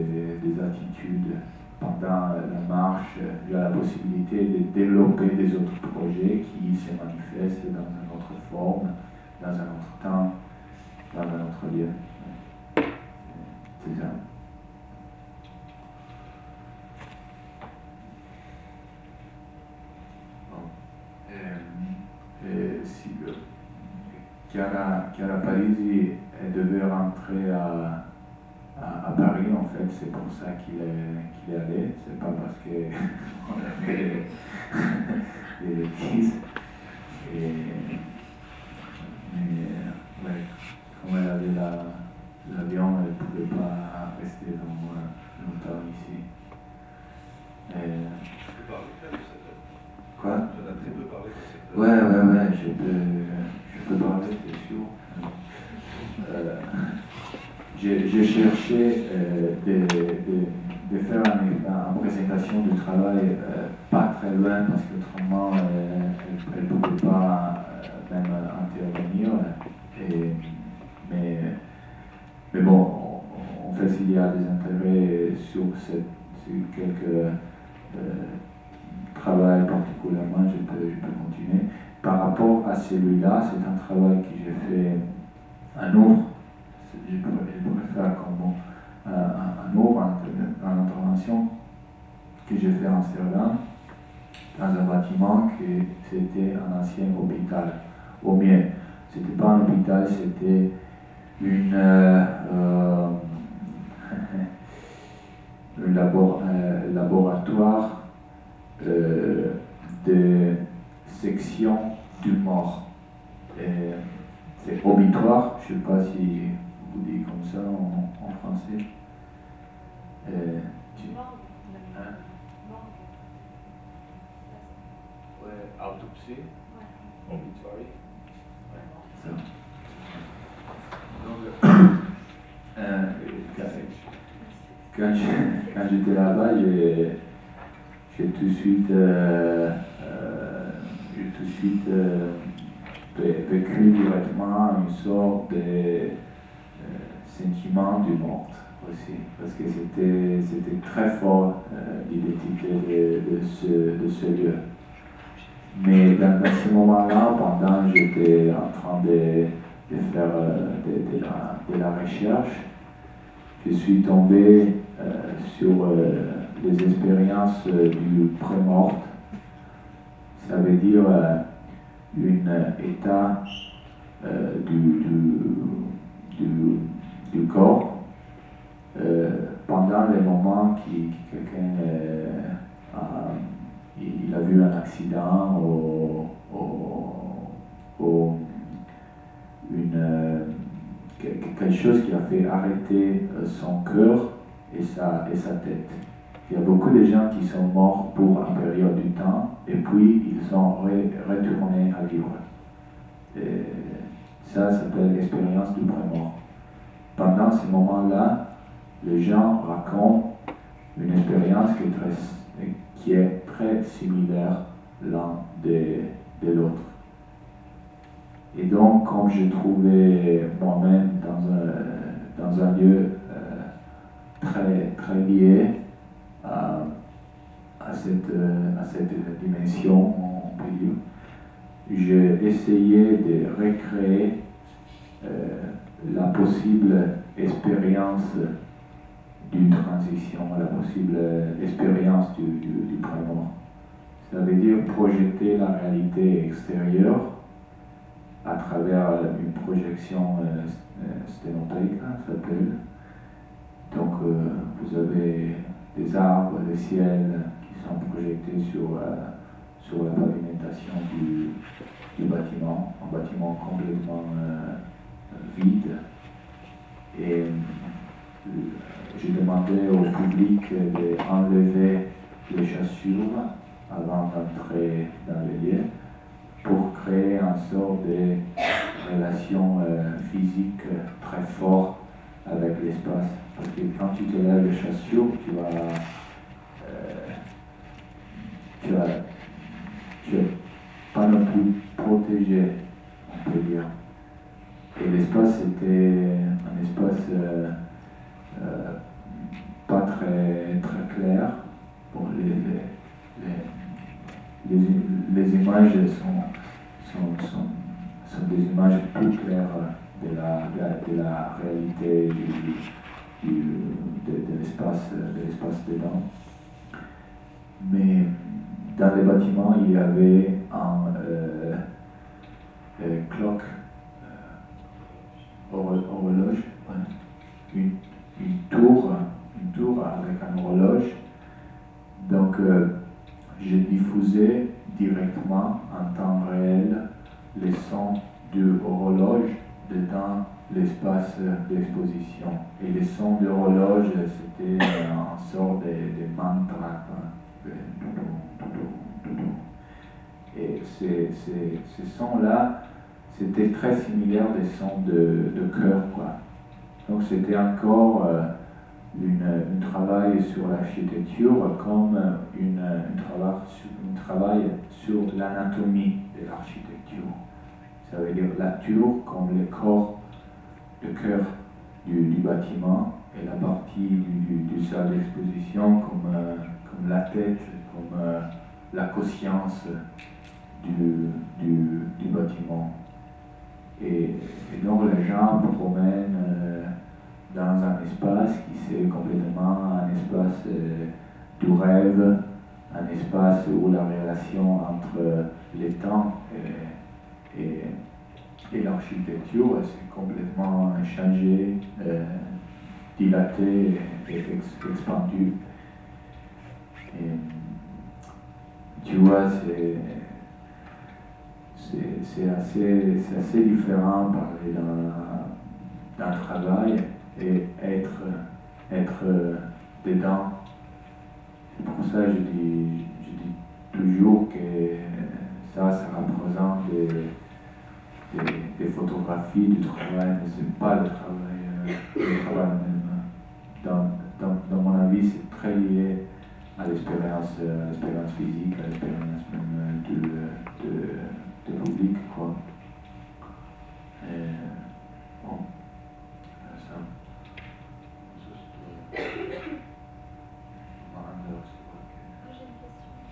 des attitudes. Pendant la marche, il y a la possibilité de développer des autres projets qui se manifestent dans une autre forme, dans un autre temps, dans un autre lieu. C'est ça. Chiara Parisi devait rentrer à Paris, en fait, c'est pour ça qu'il est allé, c'est pas parce qu'on a fait des bêtises. Mais comme elle avait l'avion, elle ne pouvait pas rester longtemps ici. Quoi? Tu as très peu parlé de cette... Ouais, je peux parler, c'est sûr. J'ai cherché de faire une présentation du travail pas très loin parce qu'autrement elle ne pouvait pas même intervenir. Mais bon, en fait, s'il y a des intérêts sur quelques travail particulièrement, je peux continuer. Par rapport à celui-là, c'est un travail que j'ai fait à Nour. Je pourrais faire comme à Nour, en intervention que j'ai fait en Amsterdam, dans un bâtiment qui c'était un ancien hôpital. Au mieux, c'était pas un hôpital, c'était un laboratoire de section du mort. C'est obitoire, je ne sais pas si vous dites comme ça en français. Autopsie, obituary. Ça. Quand j'étais là-bas, j'ai tout de suite vécu directement une sorte de sentiment du monde aussi, parce que c'était très fort l'identité de ce lieu. Mais dans ce moment-là, pendant que j'étais en train de faire de la recherche, je suis tombé sur les expériences du pré-mort. Ça veut dire un état du corps pendant les moments que quelqu'un il a vu un accident ou quelque chose qui a fait arrêter son cœur et sa tête. Il y a beaucoup de gens qui sont morts pour une période de temps et puis ils sont retournés à vivre. Et ça s'appelle l'expérience du pré-mort. Pendant ce moment-là, les gens racontent une expérience qui est très similaire l'un de l'autre. Et donc, comme je trouvais moi-même dans un lieu très lié à cette dimension, on peut dire, j'ai essayé de recréer la possible expérience d'une transition, la possible expérience du pré-mort. Ça veut dire projeter la réalité extérieure à travers une projection sténotaïque, ça s'appelle. Donc vous avez des arbres, des ciels qui sont projetés sur la pavimentation du bâtiment, un bâtiment complètement vide. Et j'ai demandé au public d'enlever les chaussures avant d'entrer dans les lieux pour créer une sorte de relation physique très forte avec l'espace. Parce que quand tu te lèves les chaussures, tu es pas non plus protégé, on peut dire. Et l'espace était un espace pas très clair. Bon, les images sont des images plus claires de la réalité de l'espace dedans. Mais dans les bâtiments, il y avait un clock, horloge, une tour avec un horloge. Donc, j'ai diffusé directement en temps réel les sons de l'horloge dans l'espace d'exposition. Et les sons de l'horloge, c'était une sorte de mantra. Et ces sons-là, c'était très similaire des sons de cœur, quoi. Donc c'était encore un travail sur l'architecture comme un travail sur l'anatomie de l'architecture. Ça veut dire la tour comme le corps, le cœur du bâtiment et la partie du salle d'exposition comme la tête, comme la conscience du bâtiment. Et donc les gens promènent dans un espace qui c'est complètement un espace du rêve, un espace où la relation entre les temps et l'architecture s'est complètement changée, dilatée et expandue. Et tu vois, c'est assez différent parler d'un travail et être dedans. C'est pour ça que je dis toujours que ça représente des photographies du travail, mais ce n'est pas le travail même. Dans mon avis, c'est très lié à l'expérience physique, à l'expérience même du public, quoi. Et, bon, ça. J'ai une question.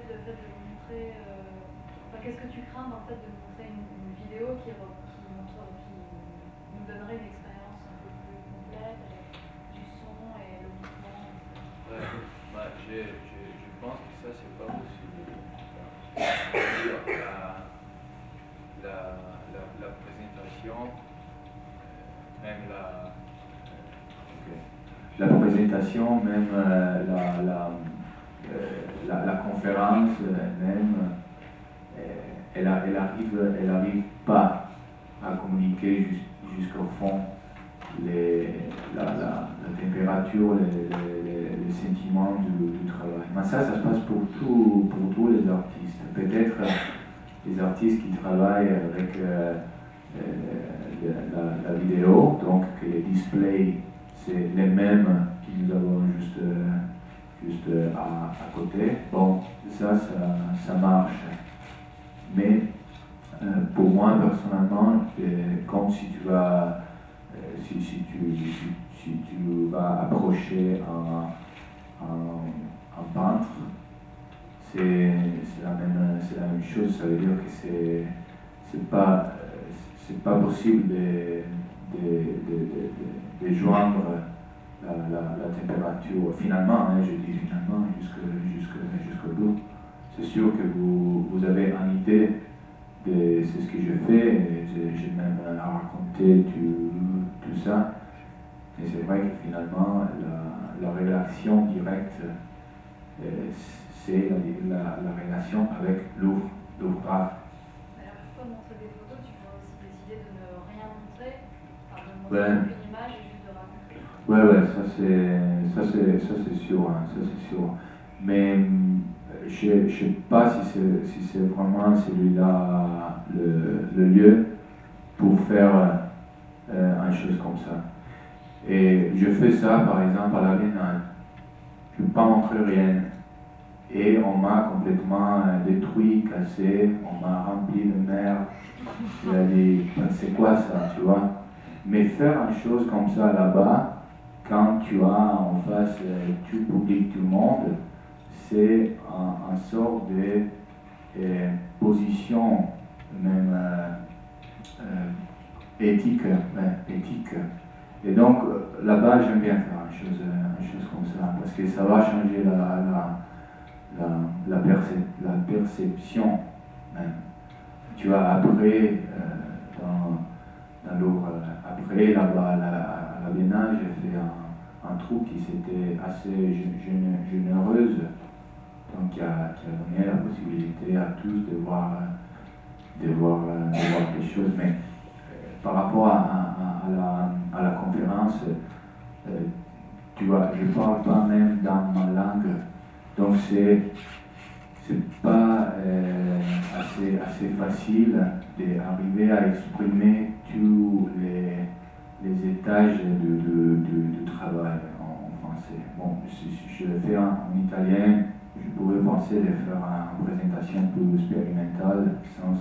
le fait de montrer, enfin, qu'est-ce que tu crains en fait de montrer une vidéo qui nous donnerait une expérience un peu plus complète avec du son et le mouvement? Bah, je pense que ça c'est pas possible. La présentation, même la présentation, même la conférence, même, elle arrive pas à communiquer jusqu'au fond la température, les sentiments du travail. Mais ça se passe pour tous les artistes. Peut-être les artistes qui travaillent avec la vidéo, donc que les displays c'est les mêmes que nous avons juste à côté. Bon, ça marche. Mais pour moi personnellement, comme si tu vas approcher un peintre, c'est la même chose. Ça veut dire que c'est pas possible de joindre la température finalement, hein, je dis finalement jusqu'au bout. C'est sûr que vous avez une idée de ce que je fais, j'ai même raconté tout ça, mais c'est vrai que finalement la relation directe c'est la relation avec l'ouvrage. Alors pourquoi montrer des photos? Tu peux aussi décider de ne rien montrer, enfin de montrer Ouais. aucune image et juste de raconter. Ouais, ça c'est sûr, hein, ça c'est sûr. Mais je ne sais pas si c'est vraiment celui-là le lieu pour faire une chose comme ça. Et je fais ça par exemple à la Biennale. Je ne peux pas montrer rien. Et on m'a complètement détruit, cassé, on m'a rempli de merde. Il a dit, c'est quoi ça, tu vois? Mais faire une chose comme ça là-bas, quand tu as en face tout le public, tout le monde, c'est un sort de position même éthique. Et donc là-bas, j'aime bien faire une chose comme ça, parce que ça va changer la perception même. Tu vois, après, dans Louvre, après là-bas à la Biennale, j'ai fait un truc qui c'était assez généreuse, donc qui a donné la possibilité à tous de voir des choses. Mais par rapport à la conférence, tu vois, je parle pas même dans ma langue, donc c'est pas assez facile d'arriver à exprimer tous les étages du travail en français. Bon, si je le fais en italien, je pourrais penser de faire une présentation plus expérimentale sans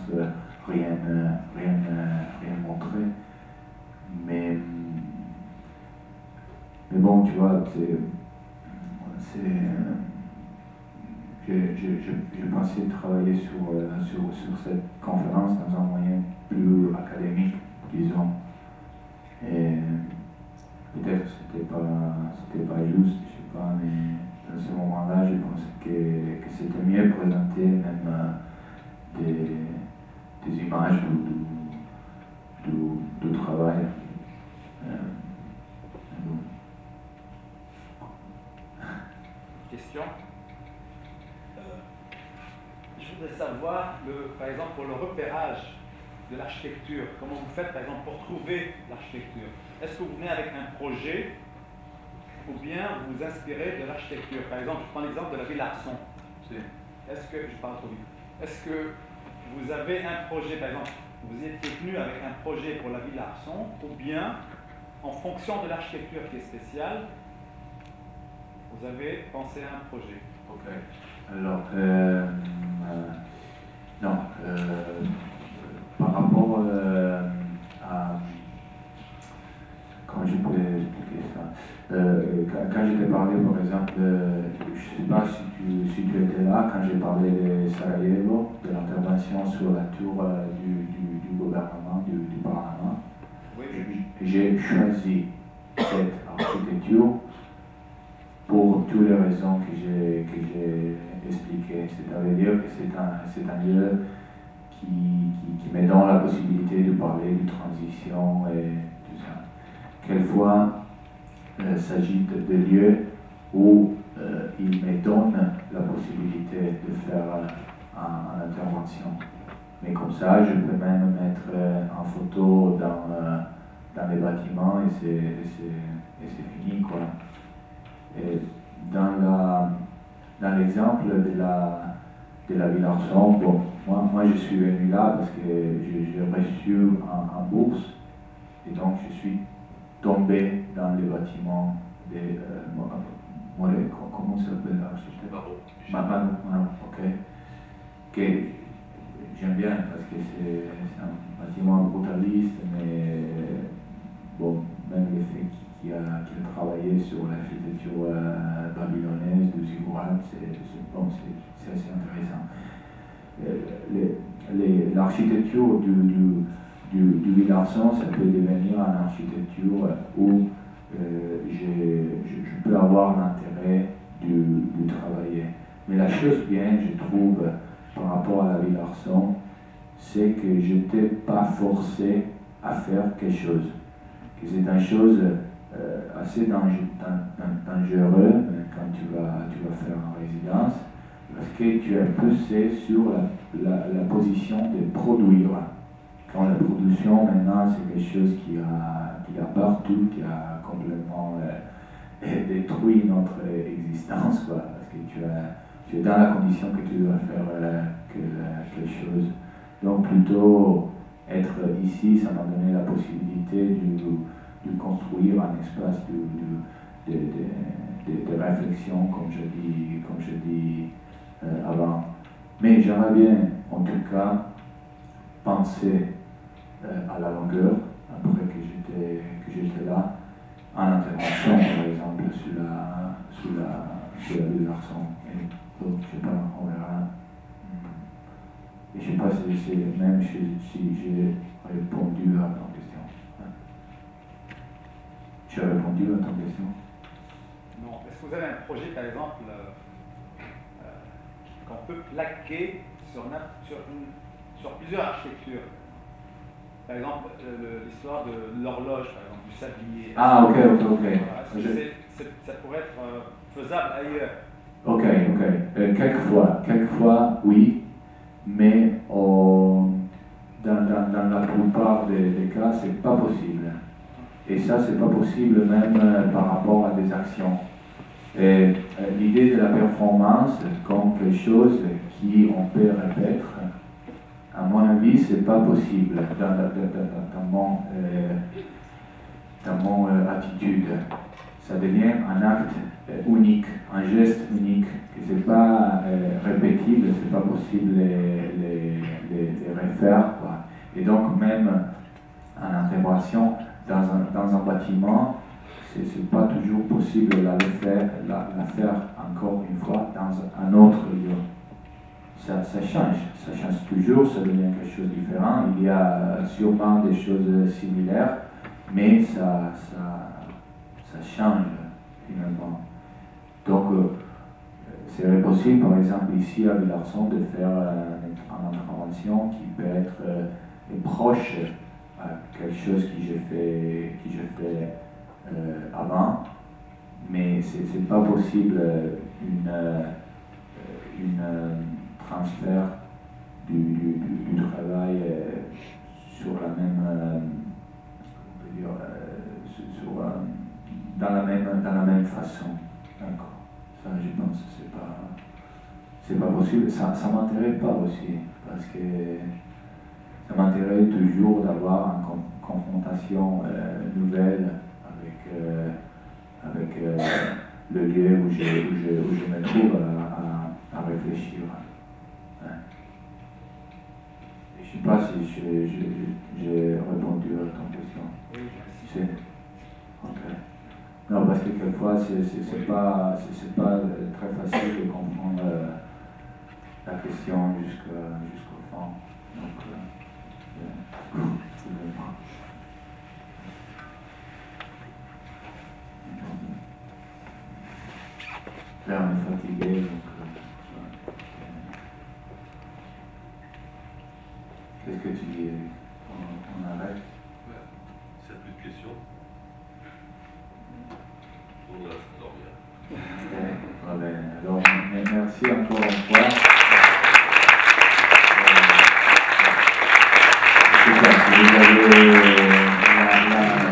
rien montrer. Mais bon, tu vois, j'ai pensé travailler sur cette conférence dans un moyen plus académique, disons. Et peut-être c'était pas juste, je sais pas, mais dans ce moment-là, je pensais que c'était mieux présenter même des images du travail. Question. Je voudrais savoir, par exemple, pour le repérage de l'architecture, comment vous faites, par exemple, pour trouver l'architecture? Est-ce que vous venez avec un projet ou bien vous vous inspirez de l'architecture? Par exemple, je prends l'exemple de la ville Arson. Est-ce que, je parle trop vite, est-ce que vous avez un projet, par exemple, vous étiez venu avec un projet pour la ville Arson, ou bien, en fonction de l'architecture qui est spéciale, vous avez pensé à un projet? Ok. Alors, non, par rapport à... Comment je peux expliquer ça? Quand je t'ai parlé, par exemple, je ne sais pas si tu tu étais là quand j'ai parlé de Sarajevo, de l'intervention sur la tour du gouvernement, du Parlement. Oui. J'ai choisi cette architecture pour toutes les raisons que j'ai expliquées. C'est-à-dire que c'est un lieu qui me donne la possibilité de parler de transition et tout ça. Quelquefois, il s'agit de lieux où il me donne la possibilité de faire une intervention. Mais comme ça, je peux même mettre en photo dans les bâtiments et c'est fini, quoi. Et dans l'exemple de la Ville Arson, bon, moi je suis venu là parce que j'ai reçu en bourse et donc je suis tombé dans les bâtiments des comment ça s'appelle l'architecte? Marot, ok. Que j'aime bien parce que c'est un bâtiment brutaliste, mais bon, même le fait qu'il a travaillé sur l'architecture babylonaise de Ziggurat, c'est assez intéressant. L'architecture du Ville Arson, ça peut devenir une architecture où je peux avoir l'intérêt de travailler. Mais la chose bien, je trouve, par rapport à la Ville Arson, c'est que je n'étais pas forcé à faire quelque chose. Que c'est une chose assez dangereuse quand tu vas faire une résidence, parce que tu es poussé sur la position de produire. Quand la production, maintenant, c'est quelque chose qui a partout, qui a complètement détruit notre existence, quoi, parce que tu es dans la condition que tu dois faire quelque chose. Donc plutôt être ici, ça m'a donné la possibilité de construire un espace de réflexion, comme je dis avant. Mais j'aimerais bien, en tout cas, penser à la longueur, après que j'étais là, en intervention, par exemple, sur la Ville Arson. Et donc, je ne sais pas, on verra. Et je ne sais pas si j'ai répondu à ton question. Tu as répondu à ton question? Non. Est-ce que vous avez un projet, par exemple, qu'on peut plaquer sur plusieurs architectures? Par exemple, l'histoire de l'horloge, par exemple, du sablier. Ah, ok. Voilà. Est-ce que ça pourrait être faisable ailleurs? Ok. Quelquefois, oui, mais dans la plupart des cas, c'est pas possible. Et ça, c'est pas possible même par rapport à des actions. L'idée de la performance comme quelque chose qu'on peut répéter, à mon avis, c'est pas possible dans mon attitude. Ça devient un acte unique, un geste unique, que c'est pas répétible, c'est pas possible de les refaire, quoi. Et donc même en intervention dans un bâtiment, c'est pas toujours possible de la faire encore une fois dans un autre lieu. Ça change toujours, ça devient quelque chose de différent. Il y a sûrement des choses similaires, mais ça change finalement. Donc, c'est possible, par exemple, ici à Ville Arson, de faire une intervention qui peut être proche à quelque chose que j'ai fait avant, mais c'est pas possible une transfert du travail sur la même, dans la même façon. D'accord. Ça, je pense que c'est pas possible. Ça m'intéresse pas aussi, parce que ça m'intéresse toujours d'avoir une confrontation nouvelle avec le lieu où je me trouve à réfléchir. Je ne sais pas si j'ai répondu à ton question. Oui, merci. Ok. Non, parce que quelquefois, c'est pas très facile de comprendre la question jusqu'au fond. Donc, là, on est fatigué, donc qu'est-ce que tu dis? On arrête? S'il n'y a plus de questions, on va s'endormir. Alors, merci encore une fois. Si vous avez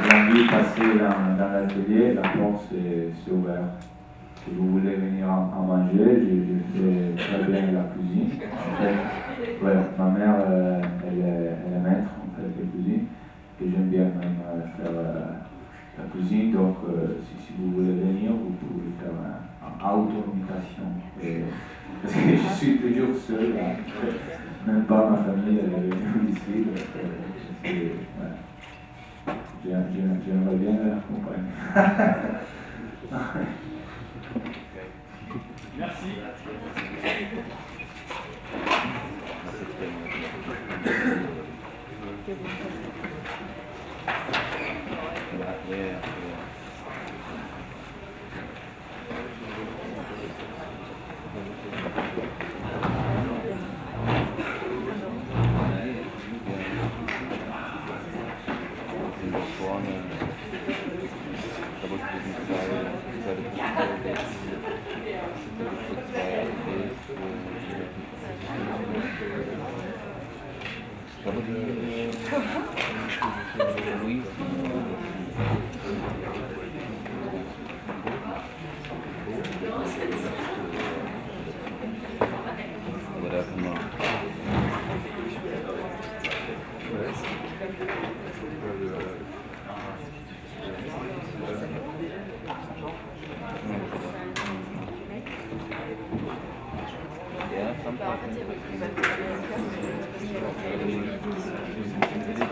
l'envie de passer dans l'atelier, la porte c'est ouverte. Si vous voulez venir en manger, je fais très bien la cuisine. En fait, ouais, ma mère, elle est maître en fait de cuisine et j'aime bien même faire la cuisine. Donc, si vous voulez venir, vous pouvez faire une auto-invitation. Parce que je suis toujours seul, là. Même pas ma famille, elle est venue ici. J'aimerais bien l'accompagner. Merci.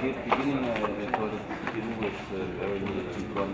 Beginning, I thought it was very good to run